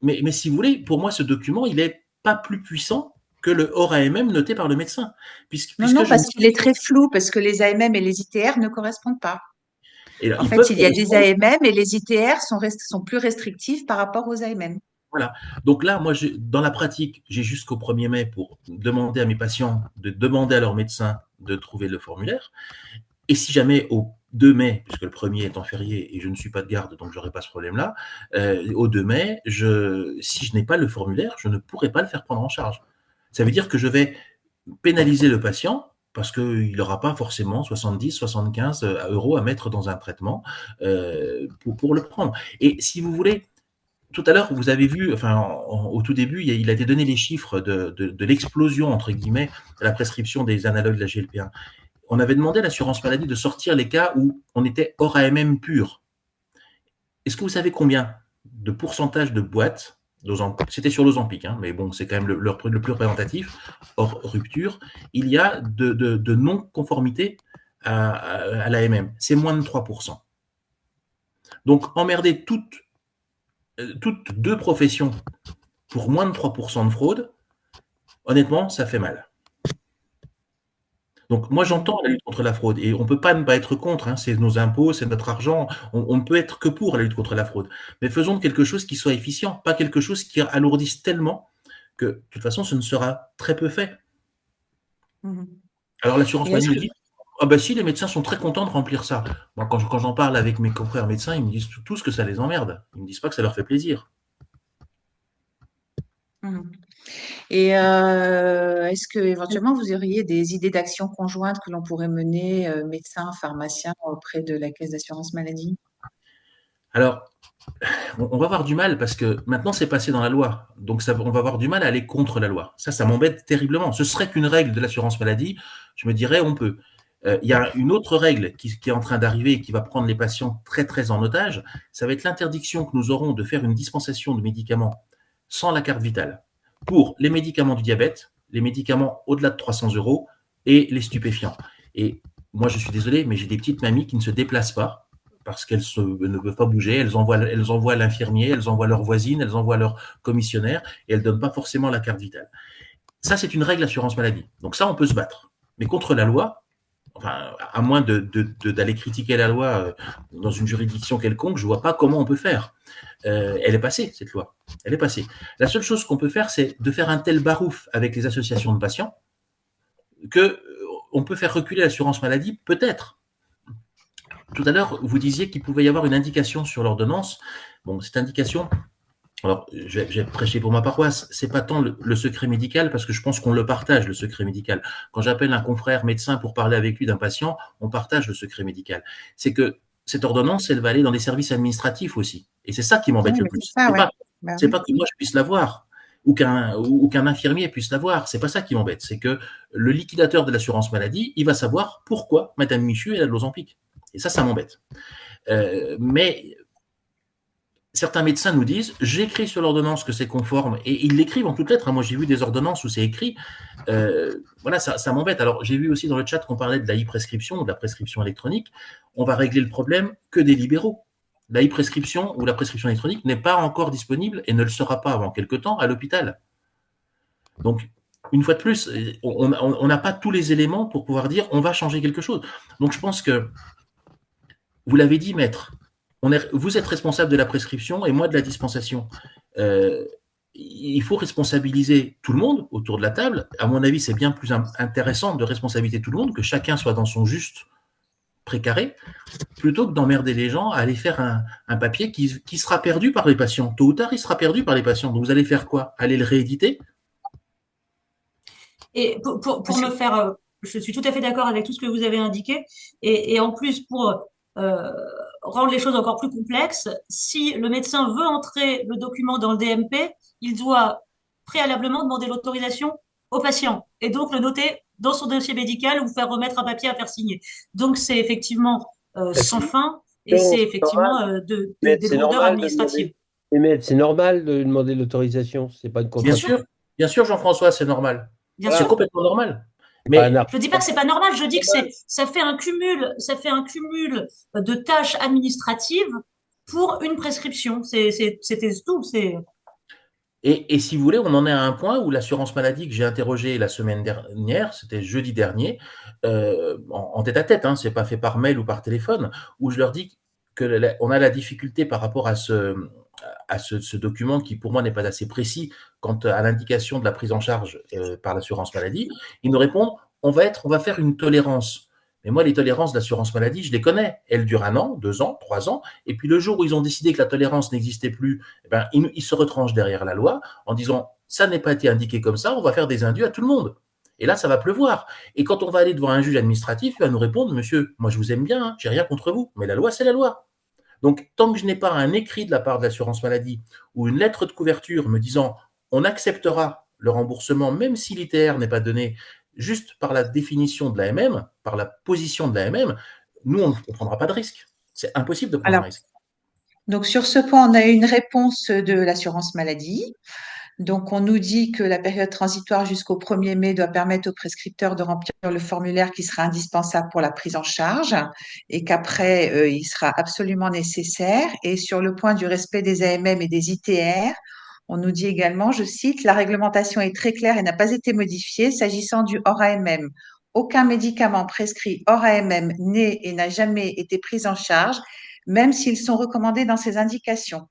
mais si vous voulez, pour moi, ce document, il est pas plus puissant que le hors AMM noté par le médecin. Non, parce qu'il est très flou, parce que les AMM et les ITR ne correspondent pas. Et en fait, il y a des AMM et les ITR sont plus restrictifs par rapport aux AMM. Voilà. Donc là, moi, dans la pratique, j'ai jusqu'au 1er mai pour demander à mes patients de demander à leur médecin de trouver le formulaire. Et si jamais au 2 mai, puisque le 1er est en férié et je ne suis pas de garde, donc je n'aurai pas ce problème-là, au 2 mai, si je n'ai pas le formulaire, je ne pourrai pas le faire prendre en charge. Ça veut dire que je vais pénaliser le patient parce qu'il n'aura pas forcément 70, 75 € à mettre dans un traitement pour le prendre. Et si vous voulez, tout à l'heure, vous avez vu, au tout début, il a été donné les chiffres de l'explosion, entre guillemets, de la prescription des analogues de la GLP-1. On avait demandé à l'assurance maladie de sortir les cas où on était hors AMM pur. Est-ce que vous savez combien de pourcentage de boîtes, c'était sur l'Ozempic, hein, mais bon, c'est quand même le plus représentatif, hors rupture, il y a de non-conformité à l'AMM. C'est moins de 3%. Donc, emmerder toutes 2 professions pour moins de 3% de fraude, honnêtement, ça fait mal. Donc, moi, j'entends la lutte contre la fraude et on ne peut pas ne pas être contre, hein, c'est nos impôts, c'est notre argent, on ne peut être que pour la lutte contre la fraude. Mais faisons quelque chose qui soit efficient, pas quelque chose qui alourdisse tellement que, de toute façon, ce ne sera très peu fait. Alors, l'assurance maladie me dit ah ben si, les médecins sont très contents de remplir ça. Moi, quand j'en parle avec mes confrères médecins, ils me disent tous que ça les emmerde. Ils ne me disent pas que ça leur fait plaisir. Et est-ce que éventuellement vous auriez des idées d'action conjointes que l'on pourrait mener, médecins, pharmaciens, auprès de la caisse d'assurance maladie? Alors, on va avoir du mal parce que maintenant c'est passé dans la loi. Donc on va avoir du mal à aller contre la loi. Ça m'embête terriblement. Ce serait qu'une règle de l'assurance maladie, je me dirais on peut. Il y a une autre règle qui est en train d'arriver et qui va prendre les patients très très en otage. Ça va être l'interdiction que nous aurons de faire une dispensation de médicaments sans la carte vitale pour les médicaments du diabète, les médicaments au-delà de 300 € et les stupéfiants. Et moi je suis désolé, mais j'ai des petites mamies qui ne se déplacent pas parce qu'elles ne peuvent pas bouger, elles envoient l'infirmier, elles envoient leur voisine, elles envoient leur commissionnaire et elles ne donnent pas forcément la carte vitale. Ça, c'est une règle assurance maladie. Donc ça, on peut se battre. Mais contre la loi, à moins d'aller critiquer la loi dans une juridiction quelconque, je ne vois pas comment on peut faire. Elle est passée, cette loi. Elle est passée. La seule chose qu'on peut faire, c'est de faire un tel barouf avec les associations de patients qu'on peut faire reculer l'assurance maladie, peut-être. Tout à l'heure, vous disiez qu'il pouvait y avoir une indication sur l'ordonnance. Bon, cette indication, alors je vais prêcher pour ma paroisse, c'est pas tant le secret médical, parce que je pense qu'on le partage, le secret médical. Quand j'appelle un confrère médecin pour parler avec lui d'un patient, on partage le secret médical. C'est que cette ordonnance, elle va aller dans les services administratifs aussi. Et c'est ça qui m'embête le plus. Bah C'est oui. pas que moi je puisse l'avoir ou qu'un infirmier puisse l'avoir. C'est pas ça qui m'embête. C'est que le liquidateur de l'assurance maladie, il va savoir pourquoi Madame Michu elle a de l'Ozempic. Et ça m'embête. Mais certains médecins nous disent j'écris sur l'ordonnance que c'est conforme et ils l'écrivent en toutes lettres. Moi j'ai vu des ordonnances où c'est écrit. Voilà, ça m'embête. Alors j'ai vu aussi dans le chat qu'on parlait de la e-prescription ou de la prescription électronique. On va régler le problème que des libéraux. La e-prescription ou la prescription électronique n'est pas encore disponible et ne le sera pas avant quelque temps à l'hôpital. Donc, une fois de plus, on n'a pas tous les éléments pour pouvoir dire on va changer quelque chose. Donc, je pense que vous l'avez dit, maître, vous êtes responsable de la prescription et moi de la dispensation. Il faut responsabiliser tout le monde autour de la table. À mon avis, c'est bien plus intéressant de responsabiliser tout le monde, que chacun soit dans son juste précaré, plutôt que d'emmerder les gens à aller faire un papier qui sera perdu par les patients. Tôt ou tard, il sera perdu par les patients. Donc, vous allez faire quoi? Aller le rééditer? Et pour me faire, je suis tout à fait d'accord avec tout ce que vous avez indiqué. Et en plus, pour rendre les choses encore plus complexes, si le médecin veut entrer le document dans le DMP, il doit préalablement demander l'autorisation au patient et donc le noter dans son dossier médical ou faire remettre un papier à faire signer. Donc c'est effectivement sans fin et c'est C'est normal. effectivement Mais des c'est lourdeurs normal de administratives. demander. Mais c'est normal de demander l'autorisation. C'est pas une Bien contrainte. sûr, Jean-François, c'est normal. Bien Voilà. C'est sûr. complètement normal. C'est pas un Mais art. Je dis pas que c'est pas normal, je dis que ça fait un cumul de tâches administratives pour une prescription. C'était tout. Et si vous voulez, on en est à un point où l'assurance maladie que j'ai interrogée la semaine dernière, c'était jeudi dernier, en tête-à-tête, hein, c'est pas fait par mail ou par téléphone, où je leur dis que on a la difficulté par rapport à ce document qui pour moi n'est pas assez précis quant à l'indication de la prise en charge par l'assurance maladie. Ils nous répondent on va faire une tolérance. Mais moi, les tolérances d'assurance maladie, je les connais. Elles durent 1 an, 2 ans, 3 ans. Et puis le jour où ils ont décidé que la tolérance n'existait plus, eh ben, ils se retranchent derrière la loi en disant ça n'est pas été indiqué comme ça, on va faire des indus à tout le monde. Et là, ça va pleuvoir. Et quand on va aller devant un juge administratif, il va nous répondre monsieur, moi je vous aime bien, hein, j'ai rien contre vous, mais la loi, c'est la loi. Donc, tant que je n'ai pas un écrit de la part de l'assurance maladie ou une lettre de couverture me disant on acceptera le remboursement, même si l'ITR n'est pas donné, juste par la définition de l'AMM, par la position de l'AMM, nous, on ne prendra pas de risque. C'est impossible de prendre un Alors, risque. donc sur ce point, on a eu une réponse de l'assurance maladie. Donc, on nous dit que la période transitoire jusqu'au 1er mai doit permettre aux prescripteurs de remplir le formulaire qui sera indispensable pour la prise en charge et qu'après, il sera absolument nécessaire. Et sur le point du respect des AMM et des ITR, on nous dit également, je cite, la réglementation est très claire et n'a pas été modifiée s'agissant du hors AMM. Aucun médicament prescrit hors AMM n'est et n'a jamais été pris en charge, même s'ils sont recommandés dans ces indications.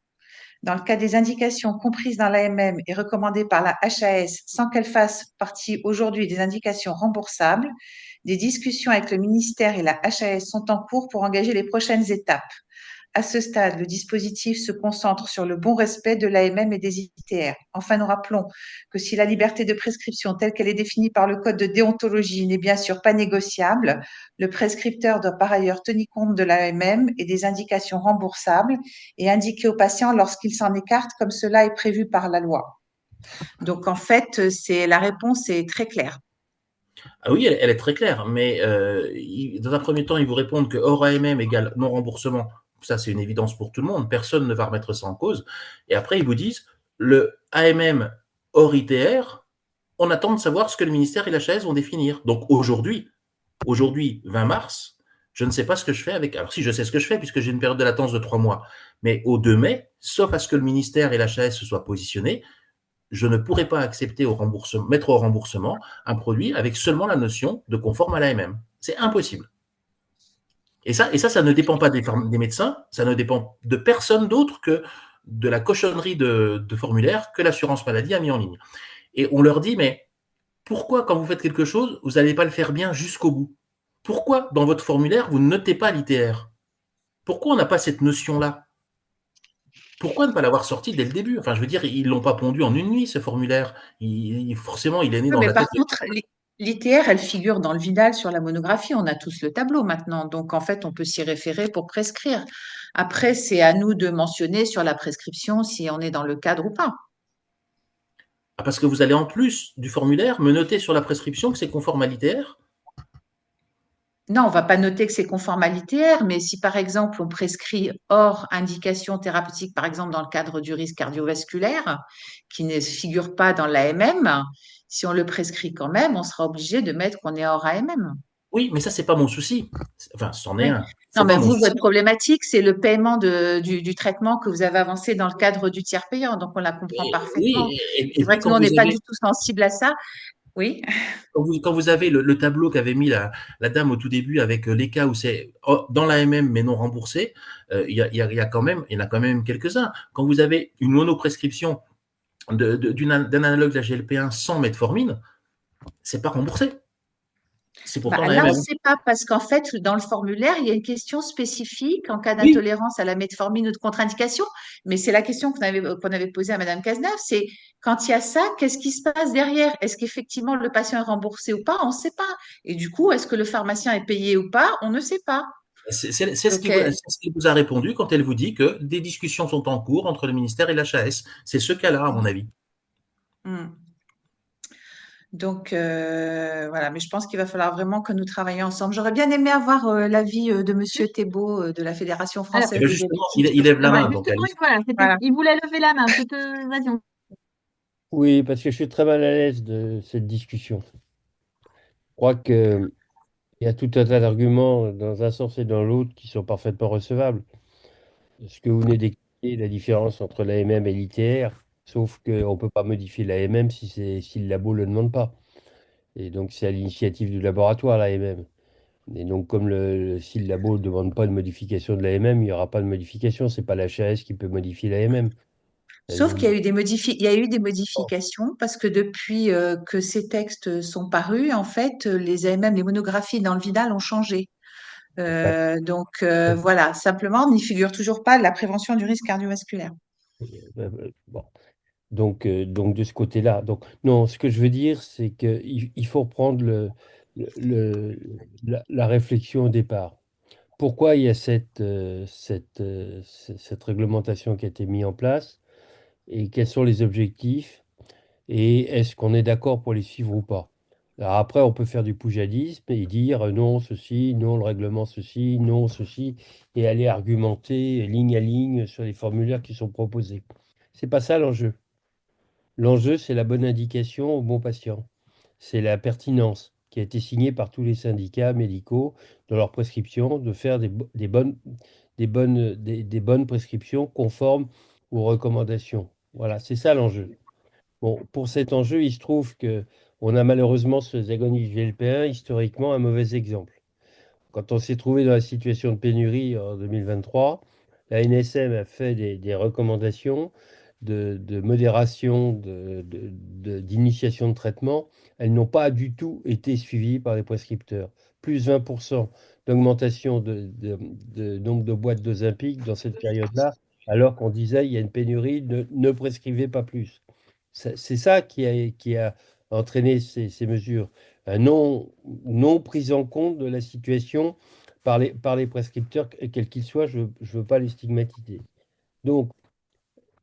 Dans le cas des indications comprises dans l'AMM et recommandées par la HAS sans qu'elles fassent partie aujourd'hui des indications remboursables, des discussions avec le ministère et la HAS sont en cours pour engager les prochaines étapes. À ce stade, le dispositif se concentre sur le bon respect de l'AMM et des ITR. Enfin, nous rappelons que si la liberté de prescription telle qu'elle est définie par le Code de déontologie n'est bien sûr pas négociable, le prescripteur doit par ailleurs tenir compte de l'AMM et des indications remboursables et indiquer au patient lorsqu'il s'en écarte, comme cela est prévu par la loi. Donc, en fait, la réponse est très claire. Ah oui, elle est très claire, mais dans un premier temps, ils vous répondent que hors AMM égale non-remboursement. Ça, c'est une évidence pour tout le monde. Personne ne va remettre ça en cause. Et après, ils vous disent le AMM hors ITR, on attend de savoir ce que le ministère et la HAS vont définir. Donc aujourd'hui, 20 mars, je ne sais pas ce que je fais avec. Alors si je sais ce que je fais, puisque j'ai une période de latence de 3 mois, mais au 2 mai, sauf à ce que le ministère et la HAS se soient positionnés, je ne pourrais pas accepter mettre au remboursement un produit avec seulement la notion de conforme à l'AMM. C'est impossible. Et ça ne dépend pas des médecins, ça ne dépend de personne d'autre que de la cochonnerie de formulaire que l'assurance maladie a mis en ligne. Et on leur dit, mais pourquoi quand vous faites quelque chose, vous n'allez pas le faire bien jusqu'au bout? Pourquoi dans votre formulaire, vous ne notez pas l'ITR? Pourquoi on n'a pas cette notion-là? Pourquoi ne pas l'avoir sorti dès le début? Enfin, je veux dire, ils ne l'ont pas pondu en une nuit, ce formulaire. Forcément, il est né dans Mais la par tête de... contre, l'ITR, elle figure dans le Vidal sur la monographie. On a tous le tableau maintenant. Donc, en fait, on peut s'y référer pour prescrire. Après, c'est à nous de mentionner sur la prescription si on est dans le cadre ou pas. Ah, parce que vous allez en plus du formulaire me noter sur la prescription que c'est conforme à l'ITR? Non, on va pas noter que c'est conforme à l'ITR, mais si par exemple on prescrit hors indication thérapeutique, par exemple dans le cadre du risque cardiovasculaire, qui ne figure pas dans l'AMM, si on le prescrit quand même, on sera obligé de mettre qu'on est hors AMM. Oui, mais ça, c'est pas mon souci. Enfin, c'en est Oui. un. Non, C'est mais pas mon vous, souci. votre problématique, c'est le paiement du traitement que vous avez avancé dans le cadre du tiers payant, donc on la comprend parfaitement. Oui, C'est et vrai puis que nous, quand on n'est vous pas avez, du tout sensible à ça. Oui. quand vous avez le tableau qu'avait mis la dame au tout début avec les cas où c'est dans l'AMM mais non remboursé, il y a quand même, il y en a quand même quelques-uns. Quand vous avez une monoprescription d'un analogue de la GLP-1 sans metformine, c'est pas remboursé. C'est pourtant Bah, là, on ne l'AMM. sait pas parce qu'en fait, dans le formulaire, il y a une question spécifique en cas Oui, d'intolérance à la metformine ou de contre-indication. Mais c'est la question qu'on avait posée à Madame Cazeneuve, c'est quand il y a ça, qu'est-ce qui se passe derrière? Est-ce qu'effectivement le patient est remboursé ou pas? On ne sait pas. Et du coup, est-ce que le pharmacien est payé ou pas? On ne sait pas. Donc, c'est ce qu'il vous a répondu quand elle vous dit que des discussions sont en cours entre le ministère et l'HAS. C'est ce cas-là, à mon avis. hmm. Donc, voilà. Mais je pense qu'il va falloir vraiment que nous travaillions ensemble. J'aurais bien aimé avoir l'avis de Monsieur Thébault de la Fédération Alors, Et française bien des justement, diabétiques il sur lève ce la ouais, main, point. donc justement, allez. voilà, Voilà. il voulait lever la main. Vas-y, Oui, parce que je suis très mal à l'aise de cette discussion. Je crois qu'il y a tout un tas d'arguments dans un sens et dans l'autre qui sont parfaitement recevables. Ce que vous venez d'expliquer, la différence entre l'AMM et l'ITR, sauf qu'on ne peut pas modifier l'AMM si le labo ne le demande pas. Et donc, c'est à l'initiative du laboratoire, l'AMM. Et donc, comme si le labo ne demande pas de modification de l'AMM, il n'y aura pas de modification. Ce n'est pas l'HAS qui peut modifier l'AMM. Sauf qu'il y a eu il y a eu des modifications parce que depuis que ces textes sont parus, en fait, les AMM, les monographies dans le Vidal ont changé. Donc voilà, simplement, on n'y figure toujours pas la prévention du risque cardiovasculaire. Bon. Donc de ce côté-là. Donc, non, ce que je veux dire, c'est qu'il faut reprendre la réflexion au départ. Pourquoi il y a cette réglementation qui a été mise en place et quels sont les objectifs et est-ce qu'on est d'accord pour les suivre ou pas? Alors après, on peut faire du poujadisme et dire non, ceci, non, le règlement, ceci, non, ceci, et aller argumenter ligne à ligne sur les formulaires qui sont proposés. C'est pas ça l'enjeu. L'enjeu, c'est la bonne indication au bon patient. C'est la pertinence qui a été signée par tous les syndicats médicaux dans leur prescription de faire des bonnes prescriptions conformes aux recommandations. Voilà, c'est ça l'enjeu. Bon, pour cet enjeu, il se trouve que on a malheureusement ce agonistes GLP-1 historiquement un mauvais exemple. Quand on s'est trouvé dans la situation de pénurie en 2023, la NSM a fait des recommandations de modération d'initiation de traitement. Elles n'ont pas du tout été suivies par les prescripteurs. Plus 20% d'augmentation de nombre de boîtes d'Ozempic dans cette période-là, alors qu'on disait il y a une pénurie, ne prescrivez pas plus. C'est ça qui a entraîné ces mesures. Un non prise en compte de la situation par les prescripteurs, quels qu'ils soient, je ne veux pas les stigmatiser. Donc,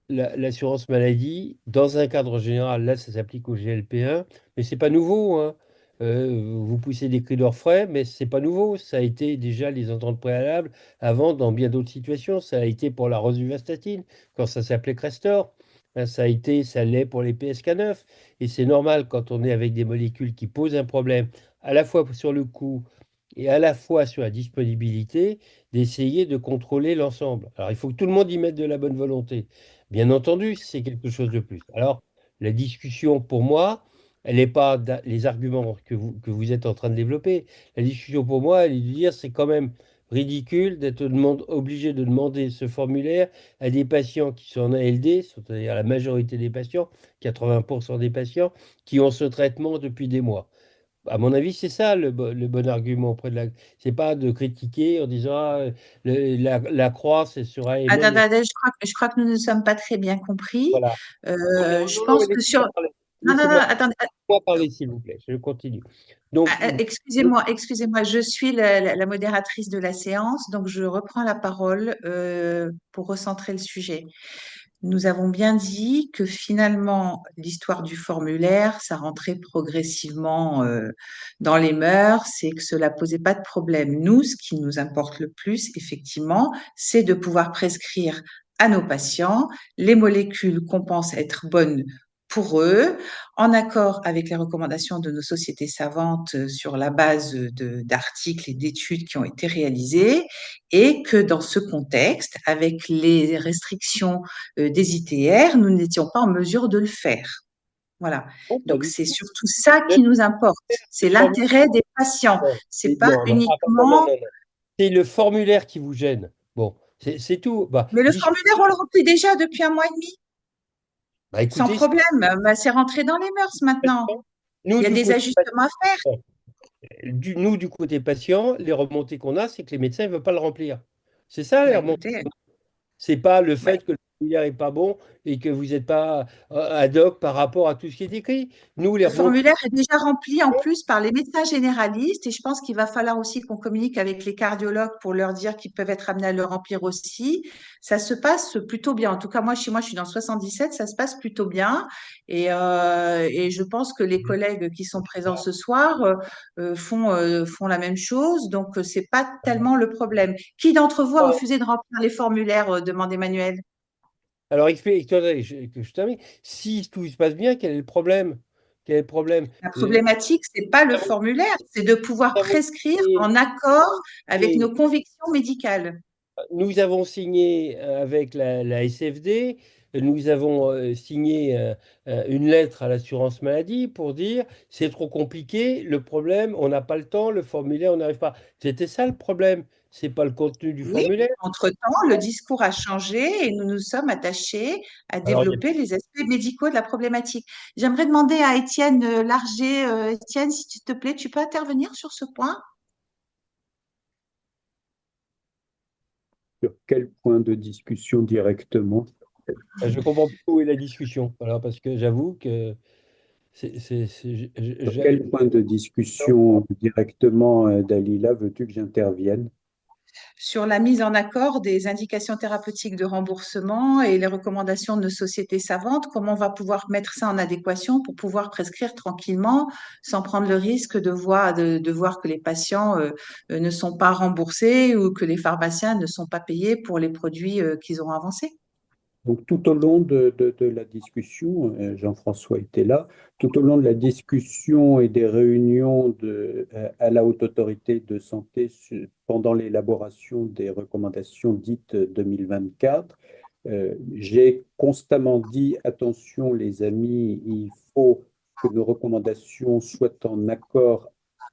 l'assurance maladie, dans un cadre général, là, ça s'applique au GLP-1, mais c'est pas nouveau, hein. Vous poussez des cris d'orfraie, mais c'est pas nouveau. Ça a été déjà les ententes préalables avant dans bien d'autres situations. Ça a été pour la rosuvastatine, quand ça s'appelait Crestor. Hein, ça l'est pour les PSK9. Et c'est normal quand on est avec des molécules qui posent un problème, à la fois sur le coût et à la fois sur la disponibilité, d'essayer de contrôler l'ensemble. Alors, il faut que tout le monde y mette de la bonne volonté. Bien entendu, c'est quelque chose de plus. Alors, la discussion, pour moi, elle n'est pas les arguments que vous êtes en train de développer. La discussion, pour moi, elle est de dire c'est quand même ridicule d'être obligé de demander ce formulaire à des patients qui sont en ALD, c'est-à-dire la majorité des patients, 80% des patients, qui ont ce traitement depuis des mois. À mon avis, c'est ça le bon argument auprès de la. C'est pas de critiquer en disant la croix, c'est sur Attends, AMM. attends, je crois que nous ne nous sommes pas très bien compris. Voilà. Non, Je non, mais pense que laissez-moi sur, parler. Non, non, non, laissez-moi attendez. parler, s'il vous plaît. Je continue. Donc, Excusez-moi, je suis la modératrice de la séance, donc je reprends la parole pour recentrer le sujet. Nous avons bien dit que finalement, l'histoire du formulaire, ça rentrait progressivement dans les mœurs et que cela posait pas de problème. Nous, ce qui nous importe le plus, effectivement, c'est de pouvoir prescrire à nos patients les molécules qu'on pense être bonnes pour eux, en accord avec les recommandations de nos sociétés savantes sur la base d'articles et d'études qui ont été réalisées, et que dans ce contexte, avec les restrictions des ITR, nous n'étions pas en mesure de le faire. Voilà. non, pas Donc, du c'est tout. surtout ça qui nous importe. C'est Le formulaire, l'intérêt des patients. C'est pas non, non, non, uniquement. non, non. C'est le formulaire qui vous gêne. Bon, c'est tout. Bah, Mais le formulaire, on le remplit déjà depuis un mois et demi, sans écoutez, problème. Bah, c'est rentré dans les mœurs maintenant. nous, Il y a du des côté ajustements à faire. nous, du côté patient, les remontées qu'on a, c'est que les médecins ne veulent pas le remplir. C'est ça, les Bah, remontées. écoutez, C'est pas le ouais. fait que le formulaire n'est pas bon et que vous n'êtes pas ad hoc par rapport à tout ce qui est écrit. Nous, les Le remontées, formulaire est déjà rempli en plus par les médecins généralistes et je pense qu'il va falloir aussi qu'on communique avec les cardiologues pour leur dire qu'ils peuvent être amenés à le remplir aussi. Ça se passe plutôt bien. En tout cas, moi, chez moi, je suis dans 77, ça se passe plutôt bien. Et je pense que les collègues qui sont présents ce soir font la même chose. Donc, c'est pas tellement le problème. Qui d'entre vous a refusé de remplir les formulaires, demande Emmanuel? alors attendez, que je termine. Si tout se passe bien, quel est le problème? Quel est le problème? La Euh, problématique, c'est pas le formulaire, c'est de pouvoir Nous avons prescrire signé, en accord avec nos convictions médicales. nous avons signé avec la SFD, nous avons signé une lettre à l'assurance maladie pour dire c'est trop compliqué, le problème, on n'a pas le temps, le formulaire, on n'arrive pas. C'était ça le problème, c'est pas le contenu du Oui, formulaire. entre-temps, le discours a changé et nous nous sommes attachés à Alors, développer les aspects médicaux de la problématique. J'aimerais demander à Étienne Larger. Étienne, si tu te plaît, tu peux intervenir sur ce point? Sur quel point de discussion directement? je comprends plus où est la discussion, voilà, parce que j'avoue que Sur quel point de discussion directement, Dalila, veux-tu que j'intervienne? Sur la mise en accord des indications thérapeutiques de remboursement et les recommandations de nos sociétés savantes, comment on va pouvoir mettre ça en adéquation pour pouvoir prescrire tranquillement sans prendre le risque de voir que les patients ne sont pas remboursés ou que les pharmaciens ne sont pas payés pour les produits qu'ils ont avancés. Donc, tout au long de la discussion, Jean-François était là, tout au long de la discussion et des réunions à la Haute Autorité de Santé pendant l'élaboration des recommandations dites 2024, j'ai constamment dit, attention les amis, il faut que nos recommandations soient en accord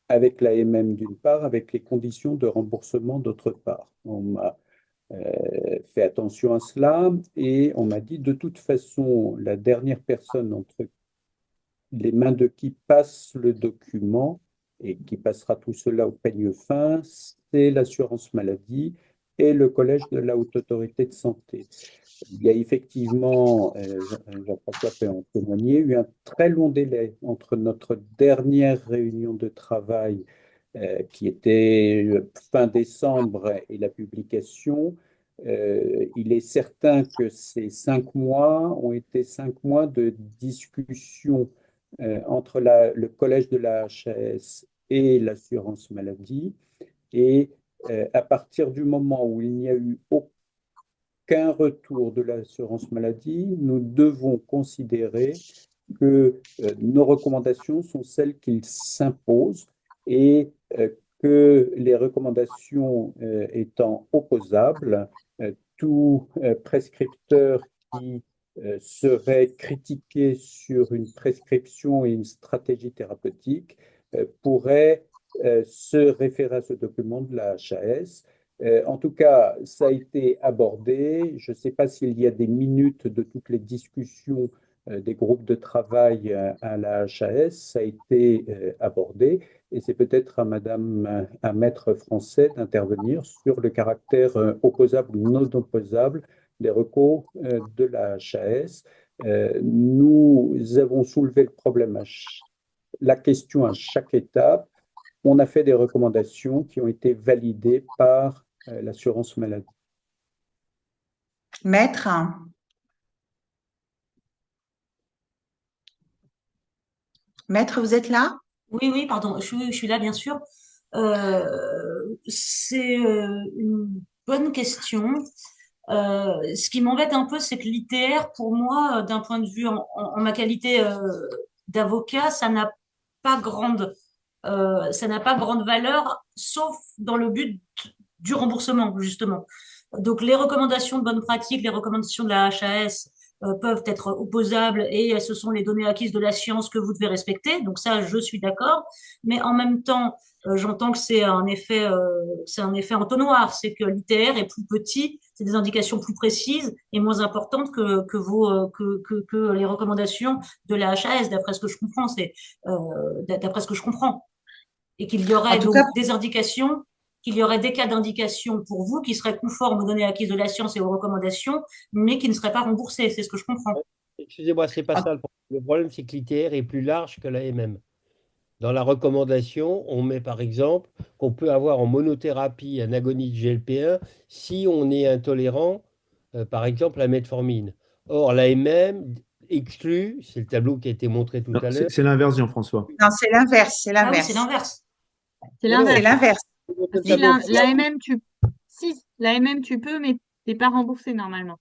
avec l'AMM d'une part, avec les conditions de remboursement d'autre part. On m'a fait attention à cela et on m'a dit de toute façon, la dernière personne entre les mains de qui passe le document et qui passera tout cela au peigne fin, c'est l'assurance maladie et le collège de la Haute Autorité de Santé. Il y a effectivement, Jean-François peut en témoigner, eu un très long délai entre notre dernière réunion de travail qui était fin décembre et la publication. Il est certain que ces 5 mois ont été 5 mois de discussion entre le collège de la HAS et l'assurance maladie. Et à partir du moment où il n'y a eu aucun retour de l'assurance maladie, nous devons considérer que nos recommandations sont celles qu'ils s'imposent et que les recommandations étant opposables, tout prescripteur qui serait critiqué sur une prescription et une stratégie thérapeutique pourrait se référer à ce document de la HAS. En tout cas, ça a été abordé. Je ne sais pas s'il y a des minutes de toutes les discussions des groupes de travail à la HAS, ça a été abordé et c'est peut-être à Madame, un maître français d'intervenir sur le caractère opposable ou non opposable des recours de la HAS. Nous avons soulevé le problème, la question à chaque étape. On a fait des recommandations qui ont été validées par l'assurance maladie. Maître, Maître, vous êtes là? Oui, oui, pardon, je suis là, bien sûr. C'est une bonne question. Ce qui m'embête un peu, c'est que l'ITR, pour moi, d'un point de vue en ma qualité d'avocat, ça n'a pas grande valeur, sauf dans le but du remboursement, justement. Donc, les recommandations de bonne pratique, les recommandations de la HAS peuvent être opposables et ce sont les données acquises de la science que vous devez respecter. Donc ça, je suis d'accord. Mais en même temps, j'entends que c'est un effet entonnoir. C'est que l'ITR est plus petit, c'est des indications plus précises et moins importantes que les recommandations de la HAS, d'après ce que je comprends. D'après ce que je comprends. Et qu'il y En aurait tout cas, donc des indications, qu'il y aurait des cas d'indication pour vous qui seraient conformes aux données acquises de la science et aux recommandations, mais qui ne seraient pas remboursés. C'est ce que je comprends. Excusez-moi, c'est pas en- ça le problème. Le problème, c'est que l'ITR est plus large que l'AMM. Dans la recommandation, on met par exemple qu'on peut avoir en monothérapie un agoniste GLP-1 si on est intolérant, par exemple, à la metformine. Or, l'AMM exclut, c'est le tableau qui a été montré tout Non, à l'heure. c'est l'inverse, Jean-François. non, c'est l'inverse, c'est Ah oui, c'est l'inverse. l'inverse. C'est Mais non, C'est l'inverse. l'inverse. c'est le Si tableau officiel. l'AMM, si, l'AMM, tu peux, mais t'es pas remboursé normalement.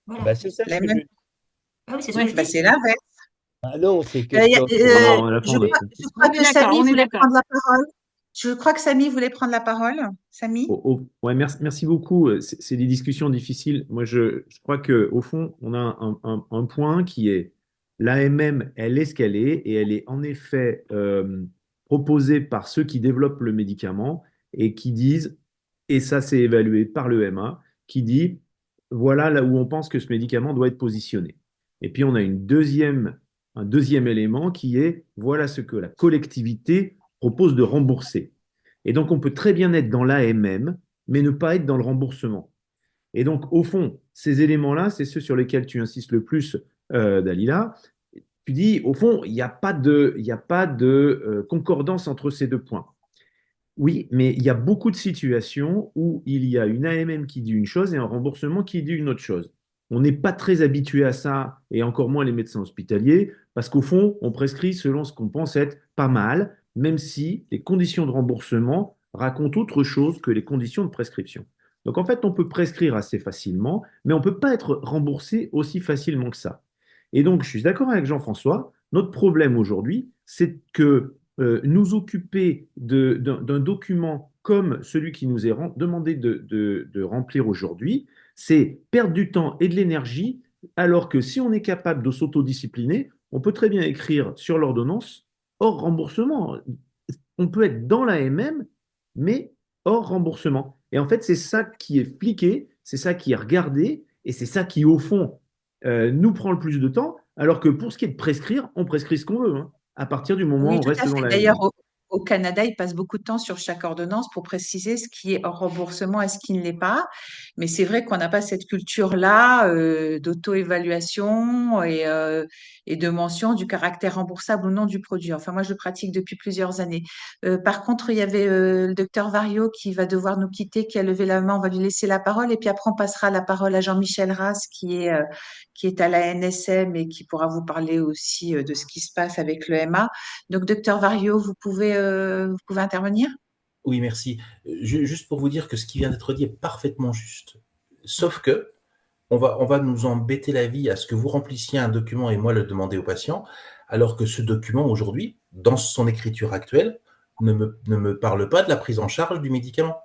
Voilà. Bah, c'est ça ce Les que mêmes- je... Ah oui, c'est ce que Ouais, je bah, dis. c'est l'inverse. Ah non, c'est que Y a- Non, dans- non, à la fin, je on va crois, se- je crois on est que d'accord, Samy on est voulait d'accord. prendre la parole. Je crois que Samy voulait prendre la parole. Samy? Ouais, merci beaucoup. C'est des discussions difficiles. Moi, je crois qu'au fond, on a un point qui est l'AMM, elle est ce qu'elle est, et elle est en effet proposée par ceux qui développent le médicament et qui disent, et ça c'est évalué par le l'EMA, qui dit, voilà là où on pense que ce médicament doit être positionné. Et puis on a un deuxième élément qui est, voilà ce que la collectivité propose de rembourser. Et donc, on peut très bien être dans l'AMM, mais ne pas être dans le remboursement. Et donc, au fond, ces éléments-là, c'est ceux sur lesquels tu insistes le plus, Dalila. Tu dis, au fond, il y a pas de concordance entre ces deux points. Oui, mais il y a beaucoup de situations où il y a une AMM qui dit une chose et un remboursement qui dit une autre chose. On n'est pas très habitué à ça, et encore moins les médecins hospitaliers, parce qu'au fond, on prescrit selon ce qu'on pense être pas mal, même si les conditions de remboursement racontent autre chose que les conditions de prescription. Donc en fait, on peut prescrire assez facilement, mais on ne peut pas être remboursé aussi facilement que ça. Et donc, je suis d'accord avec Jean-François, notre problème aujourd'hui, c'est que nous occuper d'un document comme celui qui nous est demandé de remplir aujourd'hui, c'est perdre du temps et de l'énergie, alors que si on est capable de s'autodiscipliner, on peut très bien écrire sur l'ordonnance hors remboursement. On peut être dans la MM, mais hors remboursement. Et en fait, c'est ça qui est fliqué, c'est ça qui est regardé, et c'est ça qui, au fond, nous prend le plus de temps, alors que pour ce qui est de prescrire, on prescrit ce qu'on veut, hein, à partir du moment Oui, où on tout reste à dans fait. la D'ailleurs, MM. au Canada, ils passent beaucoup de temps sur chaque ordonnance pour préciser ce qui est hors remboursement et ce qui ne l'est pas. Mais c'est vrai qu'on n'a pas cette culture-là d'auto-évaluation et de mention du caractère remboursable ou non du produit. Enfin, moi, je pratique depuis plusieurs années. Par contre, il y avait le docteur Vario qui va devoir nous quitter, qui a levé la main. On va lui laisser la parole et puis après, on passera la parole à Jean-Michel Ras qui est à la NSM et qui pourra vous parler aussi de ce qui se passe avec le MA. Donc, docteur Vario, vous pouvez intervenir? Oui, merci. Juste pour vous dire que ce qui vient d'être dit est parfaitement juste. Sauf que on va nous embêter la vie à ce que vous remplissiez un document et moi le demander au patient, alors que ce document aujourd'hui, dans son écriture actuelle, ne me parle pas de la prise en charge du médicament.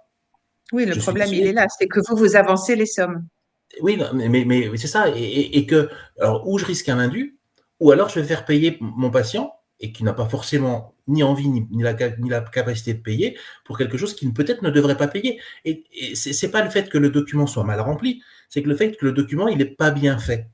Oui, le Je suis problème, il est désolé. là, c'est que vous avancez les sommes. Oui, non, mais c'est ça. Et que, alors, ou je risque un indu, ou alors je vais faire payer mon patient, et qui n'a pas forcément ni envie ni la capacité de payer, pour quelque chose qu'il peut-être ne devrait pas payer. Et c'est pas le fait que le document soit mal rempli, c'est que le fait que le document, il n'est pas bien fait.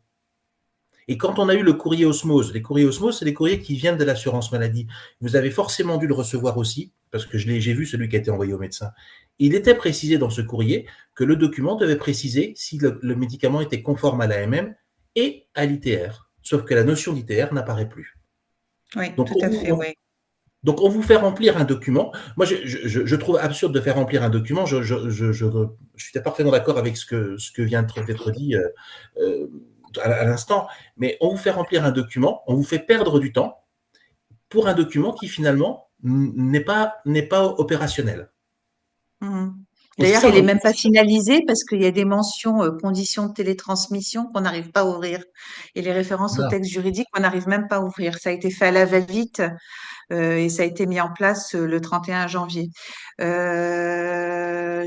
Et quand on a eu le courrier Osmose, les courriers Osmose, c'est des courriers qui viennent de l'assurance maladie. Vous avez forcément dû le recevoir aussi, parce que j'ai vu celui qui a été envoyé au médecin. Il était précisé dans ce courrier que le document devait préciser si le médicament était conforme à l'AMM et à l'ITR. sauf que la notion d'ITR n'apparaît plus. Oui, Donc, tout à fait, oui. Donc, on vous fait remplir un document. Moi, je trouve absurde de faire remplir un document. Je suis parfaitement d'accord avec ce que vient d'être dit à l'instant. Mais on vous fait remplir un document, on vous fait perdre du temps pour un document qui, finalement, n'est pas opérationnel. Mhm. Donc, c'est D'ailleurs, ça, il n'est moi. même pas finalisé parce qu'il y a des mentions conditions de télétransmission qu'on n'arrive pas à ouvrir et les références au Voilà. texte juridique qu'on n'arrive même pas à ouvrir. Ça a été fait à la va-vite et ça a été mis en place le 31 janvier.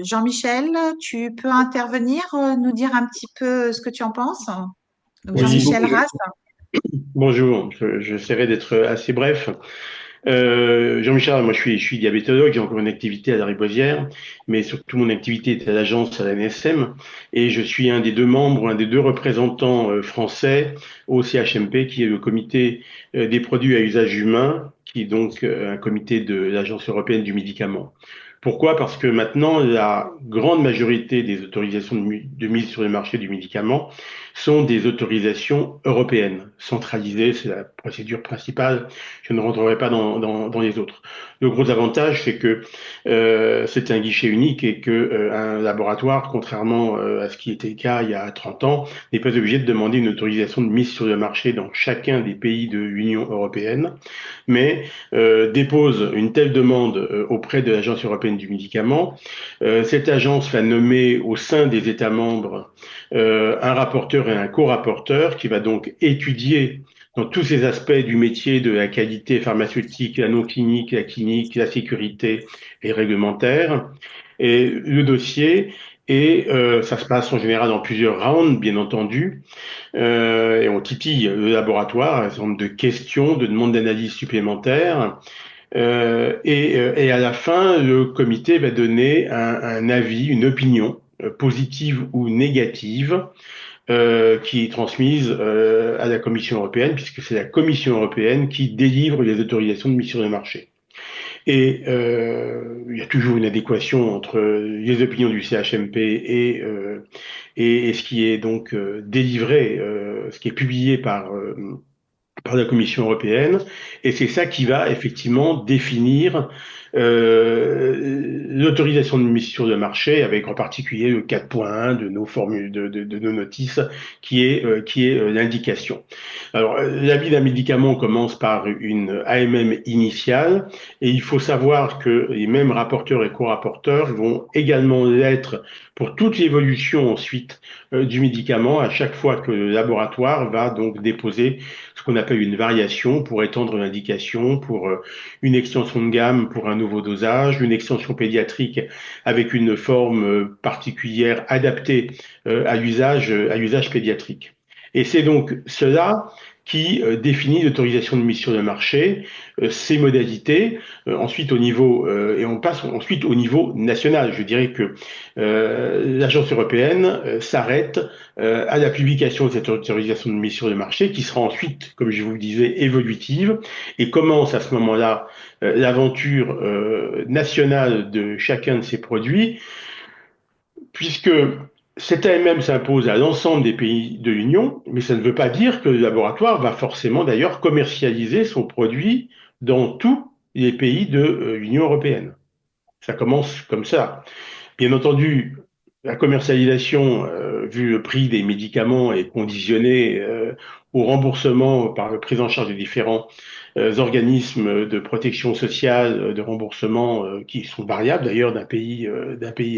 Jean-Michel, tu peux intervenir, nous dire un petit peu ce que tu en penses? Donc Oui, Jean-Michel bonjour. Ras. Bonjour, j'essaierai d'être assez bref. Jean-Michel, moi je suis diabétologue, j'ai encore une activité à la Riboisière, mais surtout mon activité est à l'agence à la NSM et je suis un des deux membres, un des deux représentants français au CHMP qui est le comité des produits à usage humain, qui est donc un comité de l'Agence européenne du médicament. Pourquoi? Parce que maintenant, la grande majorité des autorisations de mise sur le marché du médicament sont des autorisations européennes, centralisées, c'est la procédure principale. Je ne rentrerai pas dans les autres. Le gros avantage, c'est que c'est un guichet unique et que un laboratoire, contrairement à ce qui était le cas il y a 30 ans, n'est pas obligé de demander une autorisation de mise sur le marché dans chacun des pays de l'Union européenne, mais dépose une telle demande auprès de l'Agence européenne du médicament. Cette agence va nommer au sein des États membres un rapporteur et un co-rapporteur qui va donc étudier dans tous ces aspects du métier de la qualité pharmaceutique, la non clinique, la sécurité et réglementaire. Et le dossier, et ça se passe en général dans plusieurs rounds, bien entendu, et on titille le laboratoire, un certain nombre de questions, de demandes d'analyse supplémentaires. Et à la fin, le comité va donner un avis, une opinion, positive ou négative, qui est transmise à la Commission européenne, puisque c'est la Commission européenne qui délivre les autorisations de mise sur le marché. Et il y a toujours une adéquation entre les opinions du CHMP et ce qui est donc délivré, ce qui est publié par la Commission européenne, et c'est ça qui va effectivement définir l'autorisation de mise sur le marché, avec en particulier le 4.1 de nos formules, de nos notices, qui est l'indication. Alors, l'avis d'un médicament commence par une AMM initiale, et il faut savoir que les mêmes rapporteurs et co-rapporteurs vont également l'être pour toute l'évolution ensuite du médicament, à chaque fois que le laboratoire va donc déposer ce qu'on appelle une variation pour étendre l'indication, pour une extension de gamme pour un nouveau dosage, une extension pédiatrique avec une forme particulière adaptée à l'usage pédiatrique. Et c'est donc cela qui définit l'autorisation de mise sur le marché, ses modalités, ensuite au niveau et on passe ensuite au niveau national. Je dirais que l'agence européenne s'arrête à la publication de cette autorisation de mise sur le marché, qui sera ensuite, comme je vous le disais, évolutive, et commence à ce moment-là l'aventure nationale de chacun de ces produits, puisque cette AMM s'impose à l'ensemble des pays de l'Union, mais ça ne veut pas dire que le laboratoire va forcément d'ailleurs commercialiser son produit dans tous les pays de l'Union européenne. Ça commence comme ça. Bien entendu, la commercialisation, vu le prix des médicaments, est conditionnée au remboursement par la prise en charge des différents organismes de protection sociale, de remboursement qui sont variables d'ailleurs d'un pays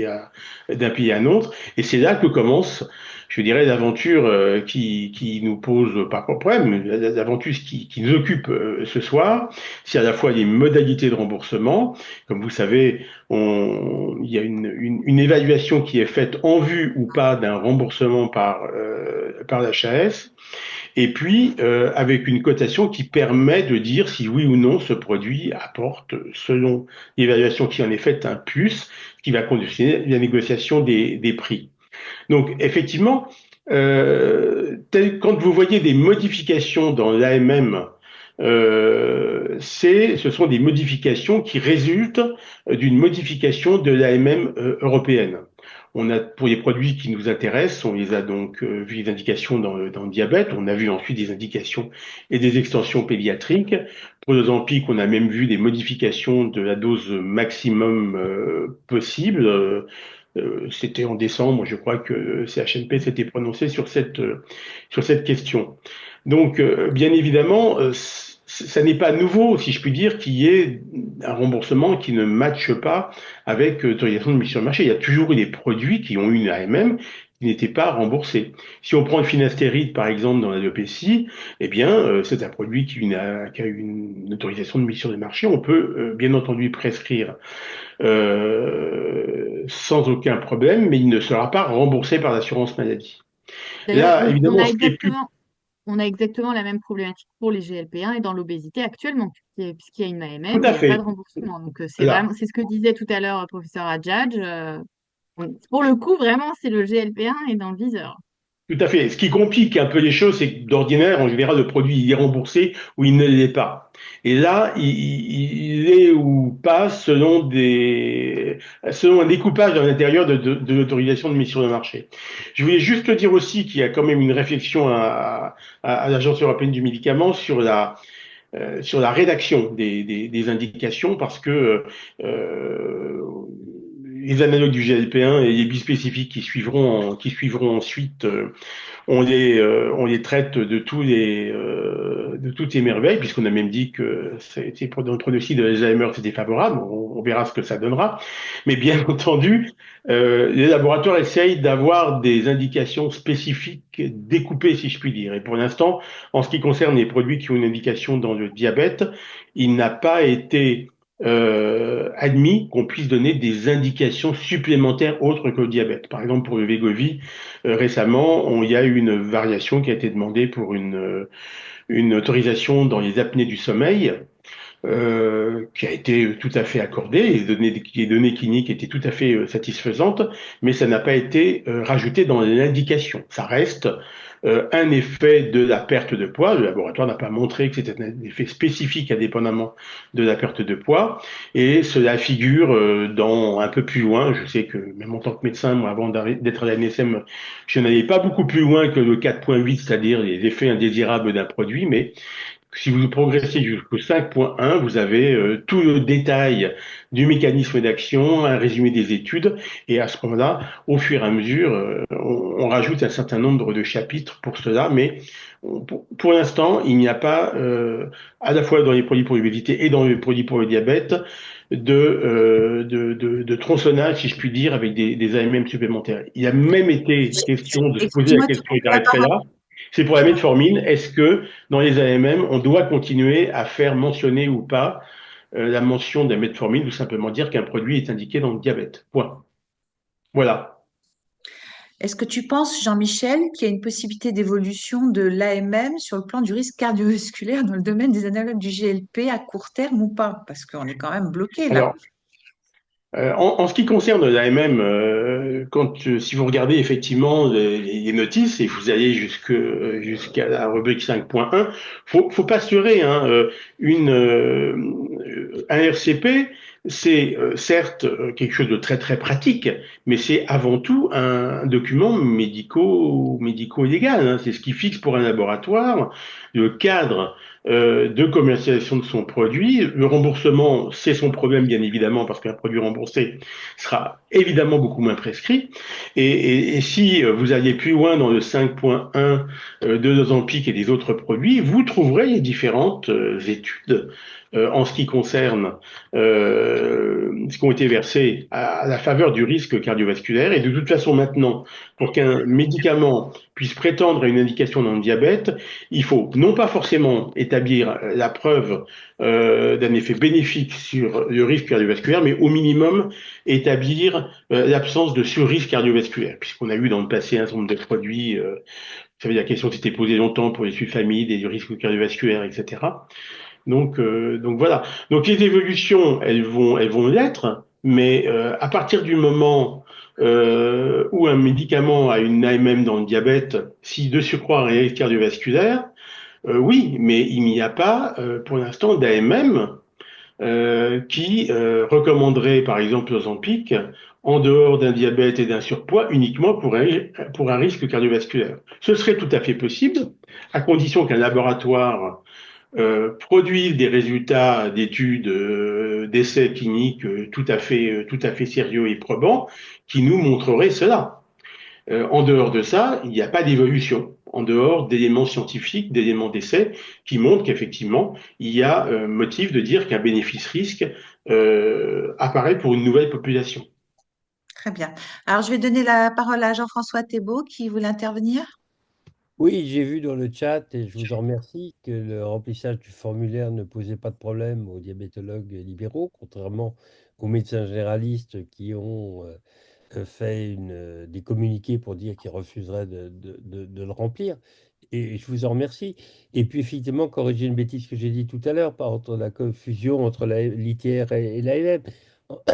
à un autre. Et c'est là que commence, je dirais, l'aventure qui nous pose pas de problème, l'aventure qui nous occupe ce soir. C'est à la fois les modalités de remboursement. Comme vous savez, il y a une évaluation qui est faite en vue ou pas d'un remboursement par l'HAS, et puis avec une cotation qui permet de dire si oui ou non ce produit apporte, selon l'évaluation qui en est faite, un plus qui va conditionner la négociation des prix. Donc effectivement, quand vous voyez des modifications dans l'AMM, ce sont des modifications qui résultent d'une modification de l'AMM européenne. pour les produits qui nous intéressent, on les a donc vu les indications dans le diabète. On a vu ensuite des indications et des extensions pédiatriques. Pour le Ozempic, on a même vu des modifications de la dose maximum possible. C'était en décembre, je crois que CHMP s'était prononcé sur cette question. Donc, bien évidemment, ça n'est pas nouveau, si je puis dire, qu'il y ait un remboursement qui ne matche pas avec l'autorisation de mise sur le marché. Il y a toujours eu des produits qui ont eu une AMM qui n'étaient pas remboursés. Si on prend le finastéride, par exemple, dans l'alopécie, eh bien, c'est un produit qui a eu une autorisation de mise sur le marché. On peut, bien entendu, prescrire sans aucun problème, mais il ne sera pas remboursé par l'assurance maladie. D'ailleurs, Là, évidemment, ce qui est plus... on a exactement la même problématique pour les GLP-1 et dans l'obésité actuellement, puisqu'il y a une AMM, Tout il à n'y a fait. pas de remboursement. Donc, c'est Là. vraiment, c'est ce que disait tout à l'heure professeur Hadjadj. Pour le coup, vraiment, c'est le GLP-1 est dans le viseur. Tout à fait. Ce qui complique un peu les choses, c'est que d'ordinaire, en général, le produit il est remboursé ou il ne l'est pas. Et là, il est ou pas selon un découpage à l'intérieur de l'autorisation de mise sur le marché. Je voulais juste te dire aussi qu'il y a quand même une réflexion à l'Agence européenne du médicament sur la rédaction des indications parce que les analogues du GLP-1 et les bispécifiques qui suivront ensuite, on les traite de toutes les merveilles, puisqu'on a même dit que dans le pronostic de l'Alzheimer, c'était favorable. On verra ce que ça donnera. Mais bien entendu, les laboratoires essayent d'avoir des indications spécifiques découpées, si je puis dire. Et pour l'instant, en ce qui concerne les produits qui ont une indication dans le diabète, il n'a pas été admis qu'on puisse donner des indications supplémentaires autres que le diabète. Par exemple, pour le Wegovy, récemment, il y a eu une variation qui a été demandée pour une autorisation dans les apnées du sommeil, qui a été tout à fait accordée. Les données cliniques étaient tout à fait satisfaisantes, mais ça n'a pas été rajouté dans l'indication. Ça reste un effet de la perte de poids. Le laboratoire n'a pas montré que c'était un effet spécifique indépendamment de la perte de poids. Et cela figure dans un peu plus loin. Je sais que même en tant que médecin, moi, avant d'être à la NSM, je n'allais pas beaucoup plus loin que le 4.8, c'est-à-dire les effets indésirables d'un produit, mais si vous progressez jusqu'au 5.1, vous avez tout le détail du mécanisme d'action, un résumé des études, et à ce moment-là, au fur et à mesure, on rajoute un certain nombre de chapitres pour cela, mais pour l'instant, il n'y a pas, à la fois dans les produits pour l'obésité et dans les produits pour le diabète, de tronçonnage, si je puis dire, avec des AMM supplémentaires. Il a même été question de se poser la question, et j'arrêterai là. C'est pour la metformine. Est-ce que dans les AMM, on doit continuer à faire mentionner ou pas la mention de la metformine ou simplement dire qu'un produit est indiqué dans le diabète? Point. Voilà. Est-ce que tu penses, Jean-Michel, qu'il y a une possibilité d'évolution de l'AMM sur le plan du risque cardiovasculaire dans le domaine des analogues du GLP à court terme ou pas? Parce qu'on est quand même bloqué là. Alors, en ce qui concerne l'AMM, si vous regardez effectivement les notices et vous allez jusqu'à la rubrique 5.1, faut pas se leurrer, hein, un RCP, c'est certes quelque chose de très très pratique, mais c'est avant tout un document médico-légal. Hein. C'est ce qui fixe pour un laboratoire le cadre de commercialisation de son produit. Le remboursement, c'est son problème, bien évidemment, parce qu'un produit remboursé sera évidemment beaucoup moins prescrit. Et si vous alliez plus loin dans le 5.1 de l'Ozempic et des autres produits, vous trouverez les différentes études en ce qui concerne ce qui ont été versés à la faveur du risque cardiovasculaire. Et de toute façon, maintenant, pour qu'un médicament puisse prétendre à une indication dans le diabète, il faut non pas forcément établir la preuve d'un effet bénéfique sur le risque cardiovasculaire, mais au minimum établir l'absence de surrisque cardiovasculaire, puisqu'on a eu dans le passé un certain nombre de produits, vous savez, la question s'était posée longtemps pour les sulfamides et du risque cardiovasculaire, etc. Donc voilà. Donc les évolutions, elles vont l'être, mais à partir du moment où un médicament a une AMM dans le diabète, si de surcroît un risque cardiovasculaire, oui, mais il n'y a pas pour l'instant d'AMM qui recommanderait par exemple Ozempic en dehors d'un diabète et d'un surpoids uniquement pour un risque cardiovasculaire. Ce serait tout à fait possible, à condition qu'un laboratoire produise des résultats d'études, d'essais cliniques tout à fait sérieux et probants qui nous montreraient cela. En dehors de ça, il n'y a pas d'évolution, en dehors d'éléments scientifiques, d'éléments d'essai, qui montrent qu'effectivement, il y a motif de dire qu'un bénéfice-risque apparaît pour une nouvelle population. Très bien. Alors, je vais donner la parole à Jean-François Thébault qui voulait intervenir. Oui, j'ai vu dans le chat, et je vous en remercie, que le remplissage du formulaire ne posait pas de problème aux diabétologues libéraux, contrairement aux médecins généralistes qui ont fait des communiqués pour dire qu'ils refuseraient de le remplir. Et je vous en remercie. Et puis, effectivement, corriger une bêtise que j'ai dit tout à l'heure, par entre la confusion entre l'ITR et l'AMM.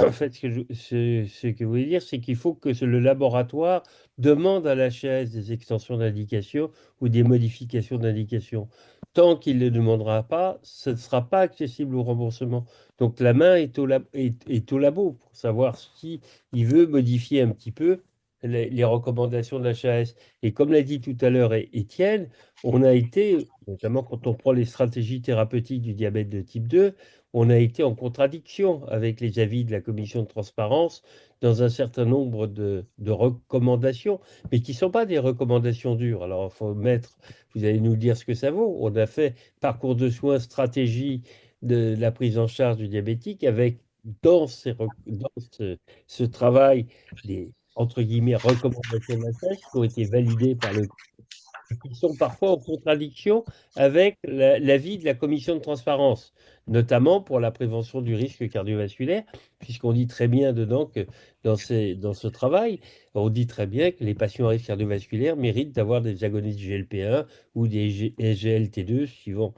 En fait, ce que vous voulez dire, c'est qu'il faut que le laboratoire demande à l'HAS des extensions d'indication ou des modifications d'indication. Tant qu'il ne le demandera pas, ce ne sera pas accessible au remboursement. Donc la main est au labo pour savoir si il veut modifier un petit peu les recommandations de l'HAS. Et comme l'a dit tout à l'heure Étienne, on a été, notamment quand on prend les stratégies thérapeutiques du diabète de type 2, on a été en contradiction avec les avis de la commission de transparence dans un certain nombre de recommandations, mais qui ne sont pas des recommandations dures. Alors, il faut mettre, vous allez nous dire ce que ça vaut. On a fait parcours de soins, stratégie de la prise en charge du diabétique avec dans ce travail des entre guillemets recommandations de la SAGE qui ont été validées par le et qui sont parfois en contradiction avec l'avis de la commission de transparence, notamment pour la prévention du risque cardiovasculaire, puisqu'on dit très bien dedans que dans ce travail, on dit très bien que les patients à risque cardiovasculaire méritent d'avoir des agonistes GLP-1 ou des SGLT2 suivant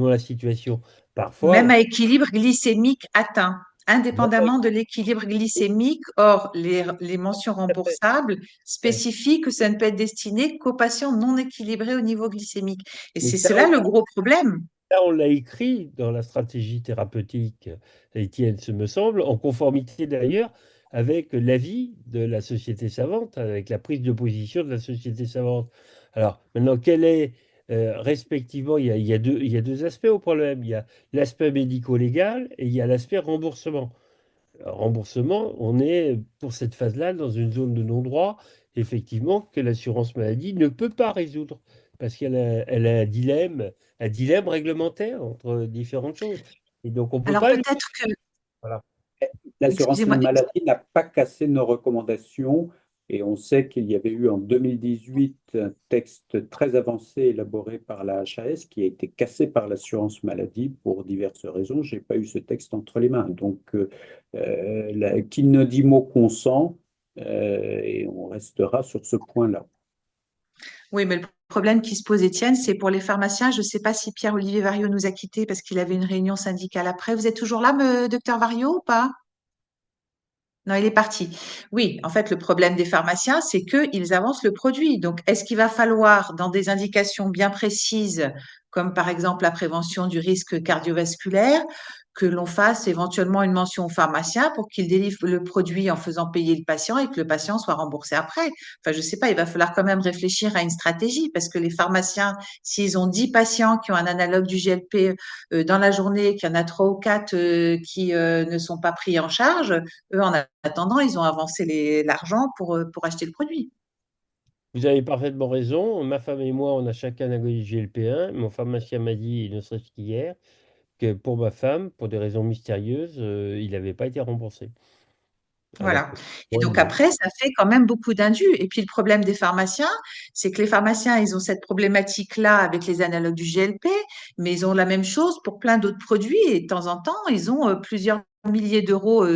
la situation. Même Parfois, à équilibre glycémique atteint, indépendamment de l'équilibre glycémique. Or, les mentions remboursables spécifient que ça ne peut être destiné qu'aux patients non équilibrés au niveau glycémique. Et mais c'est ça, cela le gros problème. on l'a écrit dans la stratégie thérapeutique, Étienne, ce me semble, en conformité d'ailleurs avec l'avis de la société savante, avec la prise de position de la société savante. Alors, maintenant, quel est, respectivement, il y a deux aspects au problème. Il y a l'aspect médico-légal et il y a l'aspect remboursement. Remboursement, on est pour cette phase-là dans une zone de non-droit, effectivement, que l'assurance maladie ne peut pas résoudre parce elle a un dilemme réglementaire entre différentes choses. Et donc, on ne peut Alors pas lui. peut-être que, Voilà. L'assurance excusez-moi, maladie n'a pas cassé nos recommandations et on sait qu'il y avait eu en 2018 un texte très avancé élaboré par la HAS qui a été cassé par l'assurance maladie pour diverses raisons. Je n'ai pas eu ce texte entre les mains. Donc, qui ne dit mot consent et on restera sur ce point-là. oui, mais le problème qui se pose, Étienne, c'est pour les pharmaciens. Je ne sais pas si Pierre-Olivier Vario nous a quittés parce qu'il avait une réunion syndicale après. Vous êtes toujours là, docteur Vario, ou pas? Non, il est parti. Oui, en fait, le problème des pharmaciens, c'est qu'ils avancent le produit. Donc, est-ce qu'il va falloir, dans des indications bien précises, comme par exemple la prévention du risque cardiovasculaire, que l'on fasse éventuellement une mention au pharmacien pour qu'il délivre le produit en faisant payer le patient et que le patient soit remboursé après? Enfin, je sais pas, il va falloir quand même réfléchir à une stratégie parce que les pharmaciens, s'ils ont 10 patients qui ont un analogue du GLP dans la journée, qu'il y en a 3 ou 4 qui ne sont pas pris en charge, eux, en attendant, ils ont avancé l'argent pour acheter le produit. Vous avez parfaitement raison. Ma femme et moi, on a chacun un agoniste GLP-1. Mon pharmacien m'a dit, ne serait-ce qu'hier, que pour ma femme, pour des raisons mystérieuses, il n'avait pas été remboursé. Alors Voilà. que Et moi, il donc l'est. après, ça fait quand même beaucoup d'indus. Et puis le problème des pharmaciens, c'est que les pharmaciens, ils ont cette problématique-là avec les analogues du GLP, mais ils ont la même chose pour plein d'autres produits. Et de temps en temps, ils ont plusieurs milliers d'euros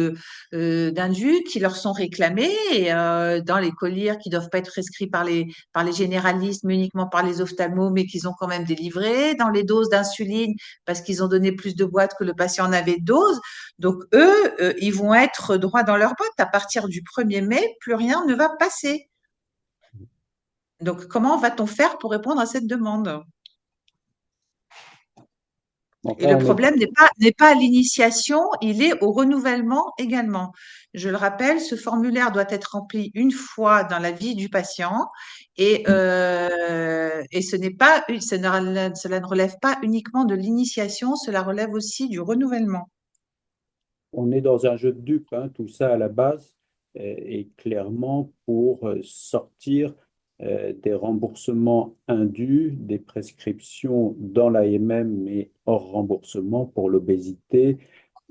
d'indus qui leur sont réclamés et, dans les colis qui doivent pas être prescrits par les généralistes, mais uniquement par les ophtalmos, mais qu'ils ont quand même délivrés, dans les doses d'insuline parce qu'ils ont donné plus de boîtes que le patient en avait de doses. Donc, eux, ils vont être droits dans leurs bottes. À partir du 1er mai, plus rien ne va passer. Donc, comment va-t-on faire pour répondre à cette demande? Donc Et là, le on est problème n'est pas à l'initiation, il est au renouvellement également. Je le rappelle, ce formulaire doit être rempli une fois dans la vie du patient et ce n'est pas, cela ne relève pas uniquement de l'initiation, cela relève aussi du renouvellement. on est dans un jeu de dupes, hein, tout ça à la base, et clairement pour sortir des remboursements indus, des prescriptions dans l'AMM mais hors remboursement pour l'obésité.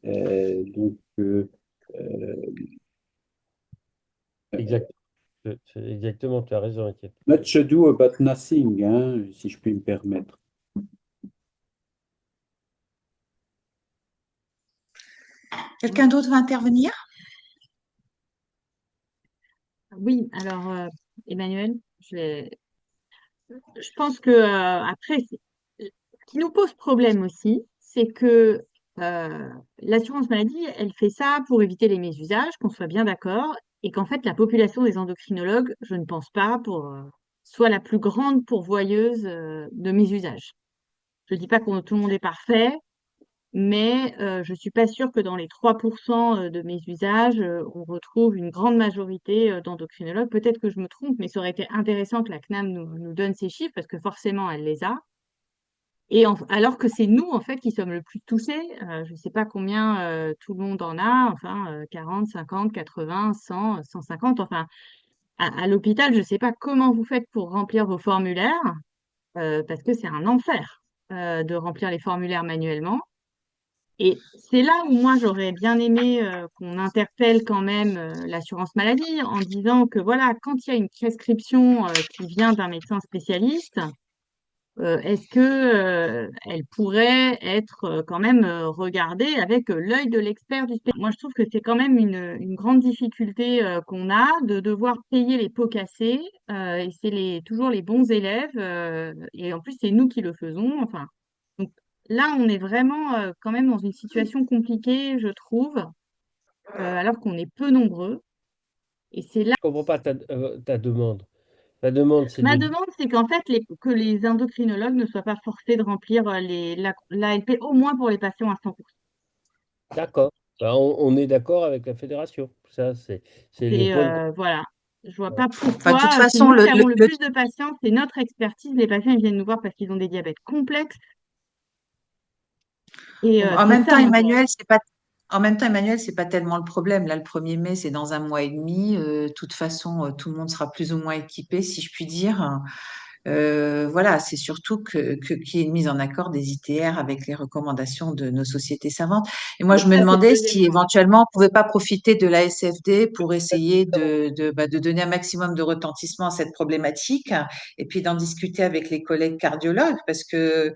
Donc, euh, Exact. Exactement, tu as raison, Étienne. much ado about nothing, hein, si je puis me permettre. Quelqu'un d'autre va intervenir? Oui, alors, Emmanuel, je pense que après, ce qui nous pose problème aussi, c'est que l'assurance maladie, elle fait ça pour éviter les mésusages, qu'on soit bien d'accord, et qu'en fait, la population des endocrinologues, je ne pense pas, soit la plus grande pourvoyeuse de mésusages. Je ne dis pas que tout le monde est parfait, mais je suis pas sûre que dans les 3% de mes usages, on retrouve une grande majorité d'endocrinologues. Peut-être que je me trompe, mais ça aurait été intéressant que la CNAM nous donne ces chiffres, parce que forcément, elle les a. Alors que c'est nous, en fait, qui sommes le plus touchés. Je ne sais pas combien tout le monde en a, enfin, 40, 50, 80, 100, 150. Enfin, à l'hôpital, je ne sais pas comment vous faites pour remplir vos formulaires, parce que c'est un enfer de remplir les formulaires manuellement. Et c'est là où moi j'aurais bien aimé qu'on interpelle quand même l'assurance maladie en disant que voilà, quand il y a une prescription qui vient d'un médecin spécialiste, est-ce que elle pourrait être quand même regardée avec l'œil de l'expert du spécialiste? Moi je trouve que c'est quand même une grande difficulté qu'on a de devoir payer les pots cassés et c'est toujours les bons élèves et en plus c'est nous qui le faisons. Enfin, donc là, on est vraiment quand même dans une situation compliquée, je trouve, alors qu'on est peu nombreux. Et c'est là. Je ne comprends pas ta demande. Ta demande, c'est Ma de... demande, c'est qu'en fait, que les endocrinologues ne soient pas forcés de remplir l'ALP au moins pour les patients à 100%. D'accord. Ben, on est d'accord avec la fédération. Ça, c'est le C'est, point de... voilà. Je vois pas Enfin, de toute pourquoi. C'est façon, nous qui avons le plus de patients, c'est notre expertise. Les patients, ils viennent nous voir parce qu'ils ont des diabètes complexes. Et en c'est même temps, ça, moi. Emmanuel, c'est pas tellement le problème. Là, le 1er mai, c'est dans un mois et demi. De toute façon, tout le monde sera plus ou moins équipé, si je puis dire. Voilà, c'est surtout qu'il y ait une mise en accord des ITR avec les recommandations de nos sociétés savantes. Et moi, Mais je me ça, c'est le demandais deuxième si point. éventuellement on pouvait pas profiter de la SFD pour essayer de donner un maximum de retentissement à cette problématique et puis d'en discuter avec les collègues cardiologues parce que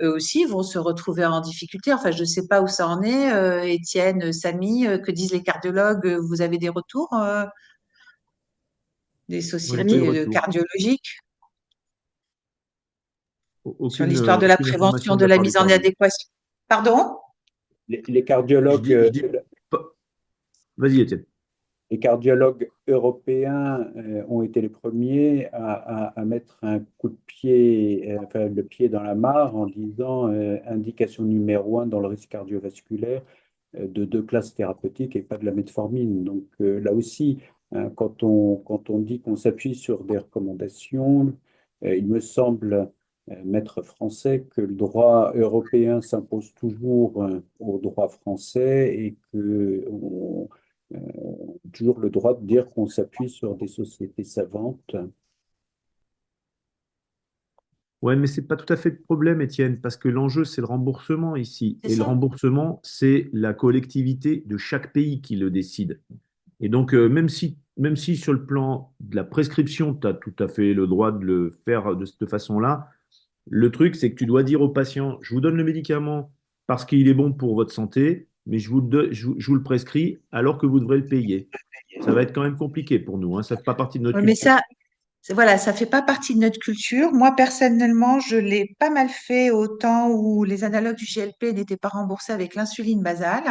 eux aussi vont se retrouver en difficulté. Enfin, je ne sais pas où ça en est. Étienne, Samy, que disent les cardiologues? Vous avez des retours des Moi, j'ai pas eu de sociétés retour. cardiologiques sur Aucune, l'histoire de la aucune prévention, information de de la la part des mise en cardios. adéquation? Pardon? Les cardiologues, Je dis pas. Vas-y, Étienne. les cardiologues européens ont été les premiers à mettre un coup de pied, enfin le pied dans la mare en disant indication numéro un dans le risque cardiovasculaire de deux classes thérapeutiques et pas de la metformine. Donc là aussi, hein, quand on dit qu'on s'appuie sur des recommandations, il me semble, maître français, que le droit européen s'impose toujours au droit français et que toujours le droit de dire qu'on s'appuie sur des sociétés savantes. Ouais, mais c'est pas tout à fait le problème, Étienne, parce que l'enjeu, c'est le remboursement ici. C'est Et le ça. remboursement, c'est la collectivité de chaque pays qui le décide. Et donc, même si sur le plan de la prescription, tu as tout à fait le droit de le faire de cette façon-là, le truc, c'est que tu dois dire au patient, je vous donne le médicament parce qu'il est bon pour votre santé, mais je vous le prescris alors que vous devrez le payer. Ça va être quand même compliqué pour nous, hein. Ça ne fait pas partie de notre Oui, mais culture. Voilà, ça fait pas partie de notre culture. Moi, personnellement, je l'ai pas mal fait au temps où les analogues du GLP n'étaient pas remboursés avec l'insuline basale.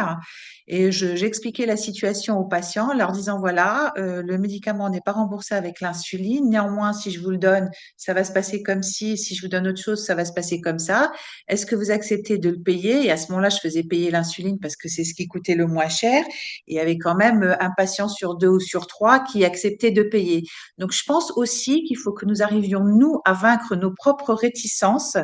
Et j'expliquais la situation aux patients, leur disant, voilà, le médicament n'est pas remboursé avec l'insuline. Néanmoins, si je vous le donne, ça va se passer comme ci. Si je vous donne autre chose, ça va se passer comme ça. Est-ce que vous acceptez de le payer? Et à ce moment-là, je faisais payer l'insuline parce que c'est ce qui coûtait le moins cher. Et il y avait quand même un patient sur deux ou sur trois qui acceptait de payer. Donc, je pense aussi qu'il faut que nous arrivions, nous, à vaincre nos propres réticences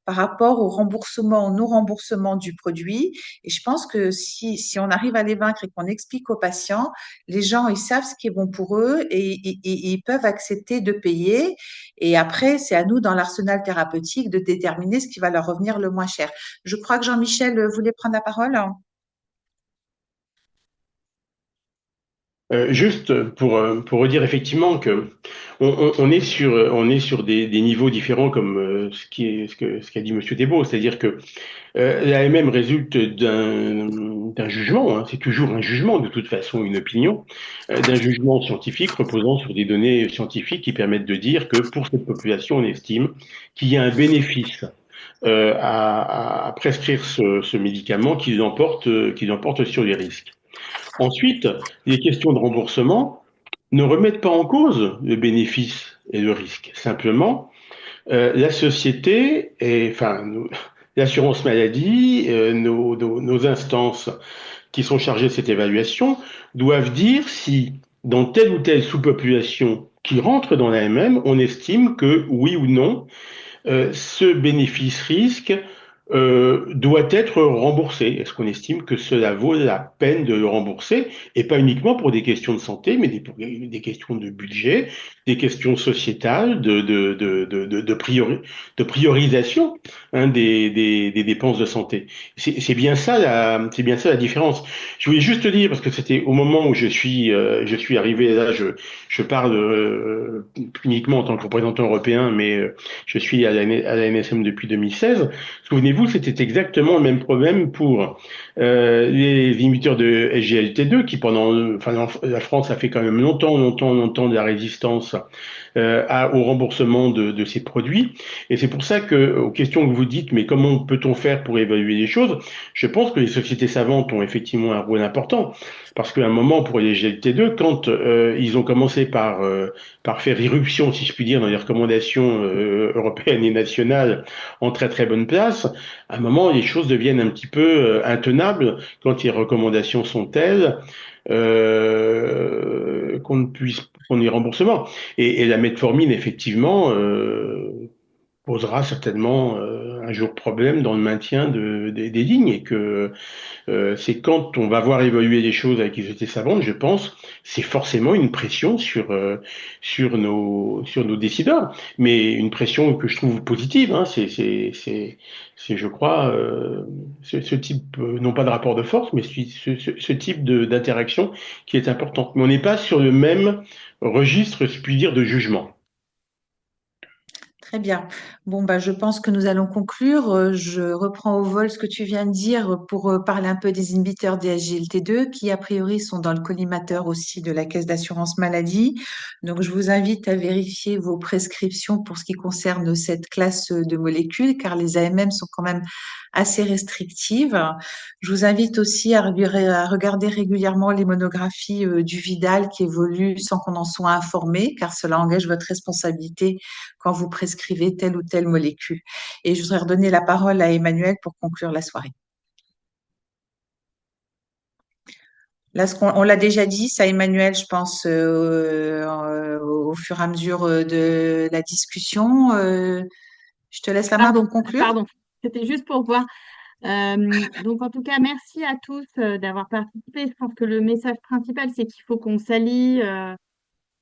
par rapport au remboursement, au non-remboursement du produit. Et je pense que si on arrive à les vaincre et qu'on explique aux patients, les gens, ils savent ce qui est bon pour eux et ils peuvent accepter de payer. Et après, c'est à nous, dans l'arsenal thérapeutique, de déterminer ce qui va leur revenir le moins cher. Je crois que Jean-Michel voulait prendre la parole. Juste pour redire effectivement que on est sur des niveaux différents comme ce qu'a dit Monsieur Thébault, c'est-à-dire que l'AMM résulte d'un jugement, hein, c'est toujours un jugement de toute façon, une opinion, d'un jugement scientifique reposant sur des données scientifiques qui permettent de dire que pour cette population, on estime qu'il y a un bénéfice à prescrire ce médicament qui l'emporte sur les risques. Ensuite, les questions de remboursement ne remettent pas en cause le bénéfice et le risque. Simplement, la société, l'assurance maladie, nos instances qui sont chargées de cette évaluation doivent dire si dans telle ou telle sous-population qui rentre dans l'AMM, on estime que oui ou non, ce bénéfice-risque doit être remboursé. Est-ce qu'on estime que cela vaut la peine de le rembourser? Et pas uniquement pour des questions de santé, mais pour des questions de budget, des questions sociétales, de priorisation, hein, des dépenses de santé. C'est bien ça c'est bien ça la différence. Je voulais juste te dire, parce que c'était au moment où je suis arrivé là, je parle uniquement en tant que représentant européen, mais je suis à la NSM depuis 2016. Souvenez-vous, c'était exactement le même problème pour les inhibiteurs de SGLT2 qui la France a fait quand même longtemps de la résistance au remboursement de ces produits. Et c'est pour ça que, aux questions que vous dites, mais comment peut-on faire pour évaluer les choses, je pense que les sociétés savantes ont effectivement un rôle important. Parce qu'à un moment, pour les GLT2, quand ils ont commencé par faire irruption, si je puis dire, dans les recommandations européennes et nationales en très bonne place, à un moment, les choses deviennent un petit peu intenables quand les recommandations sont telles qu'on ait remboursement. Et la metformine, effectivement, posera certainement un jour problème dans le maintien des lignes et que c'est quand on va voir évoluer les choses avec les sociétés savantes, je pense, c'est forcément une pression sur nos décideurs, mais une pression que je trouve positive. Hein, je crois, ce type, non pas de rapport de force, mais ce type d'interaction qui est important. Mais on n'est pas sur le même registre, si je puis dire, de jugement. Très bien. Bon, bah, je pense que nous allons conclure. Je reprends au vol ce que tu viens de dire pour parler un peu des inhibiteurs des SGLT2 qui, a priori, sont dans le collimateur aussi de la Caisse d'assurance maladie. Donc, je vous invite à vérifier vos prescriptions pour ce qui concerne cette classe de molécules, car les AMM sont quand même assez restrictives. Je vous invite aussi à regarder régulièrement les monographies du Vidal qui évoluent sans qu'on en soit informé, car cela engage votre responsabilité quand vous prescrivez telle ou telle molécule. Et je voudrais redonner la parole à Emmanuel pour conclure la soirée. Là, on l'a déjà dit, ça, Emmanuel, je pense, au fur et à mesure de la discussion. Je te laisse la main pour conclure. Pardon, c'était juste pour voir. Donc, en tout cas, merci à tous d'avoir participé. Je pense que le message principal, c'est qu'il faut qu'on s'allie.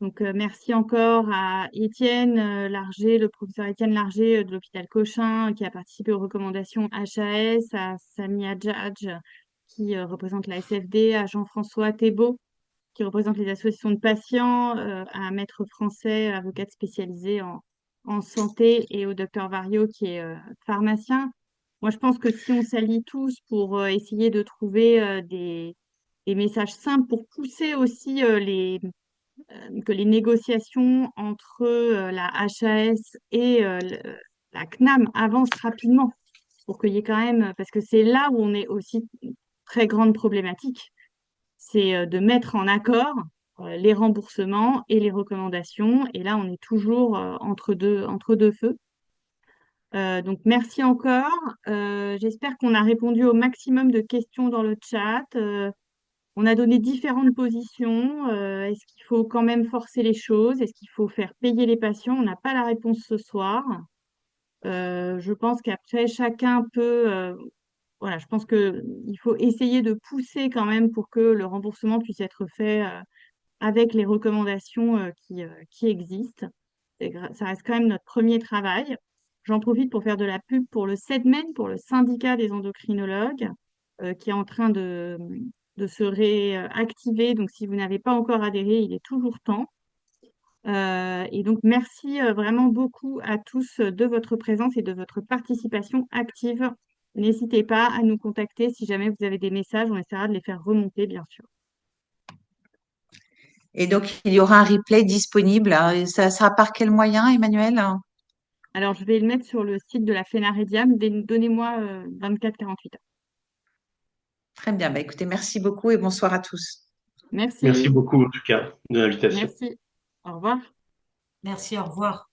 Donc, merci encore à Étienne Larger, le professeur Étienne Larger de l'hôpital Cochin, qui a participé aux recommandations HAS, à Sami Hadjadj, qui représente la SFD, à Jean-François Thébault, qui représente les associations de patients, à un maître français, avocate spécialisée en santé, et au docteur Vario, qui est pharmacien. Moi, je pense que si on s'allie tous pour essayer de trouver des messages simples pour pousser aussi que les négociations entre la HAS et la CNAM avancent rapidement pour qu'il y ait quand même, parce que c'est là où on est aussi très grande problématique, c'est de mettre en accord les remboursements et les recommandations. Et là, on est toujours entre deux feux. Donc, merci encore. J'espère qu'on a répondu au maximum de questions dans le chat. On a donné différentes positions. Est-ce qu'il faut quand même forcer les choses? Est-ce qu'il faut faire payer les patients? On n'a pas la réponse ce soir. Je pense qu'après, chacun peut... voilà, je pense qu'il faut essayer de pousser quand même pour que le remboursement puisse être fait avec les recommandations qui existent. Ça reste quand même notre premier travail. J'en profite pour faire de la pub pour le SEDMEN, pour le syndicat des endocrinologues, qui est en train de se réactiver. Donc, si vous n'avez pas encore adhéré, il est toujours temps. Et donc, merci vraiment beaucoup à tous de votre présence et de votre participation active. N'hésitez pas à nous contacter si jamais vous avez des messages. On essaiera de les faire remonter, bien sûr. Et donc, il y aura un replay disponible. Et ça sera par quel moyen, Emmanuel? Alors, je vais le mettre sur le site de la Fénarediam. Donnez-moi 24-48 heures. Très bien. Bah, écoutez, merci beaucoup et bonsoir à tous. Merci Merci. beaucoup, en tout cas, de l'invitation. Merci. Au revoir. Merci, au revoir.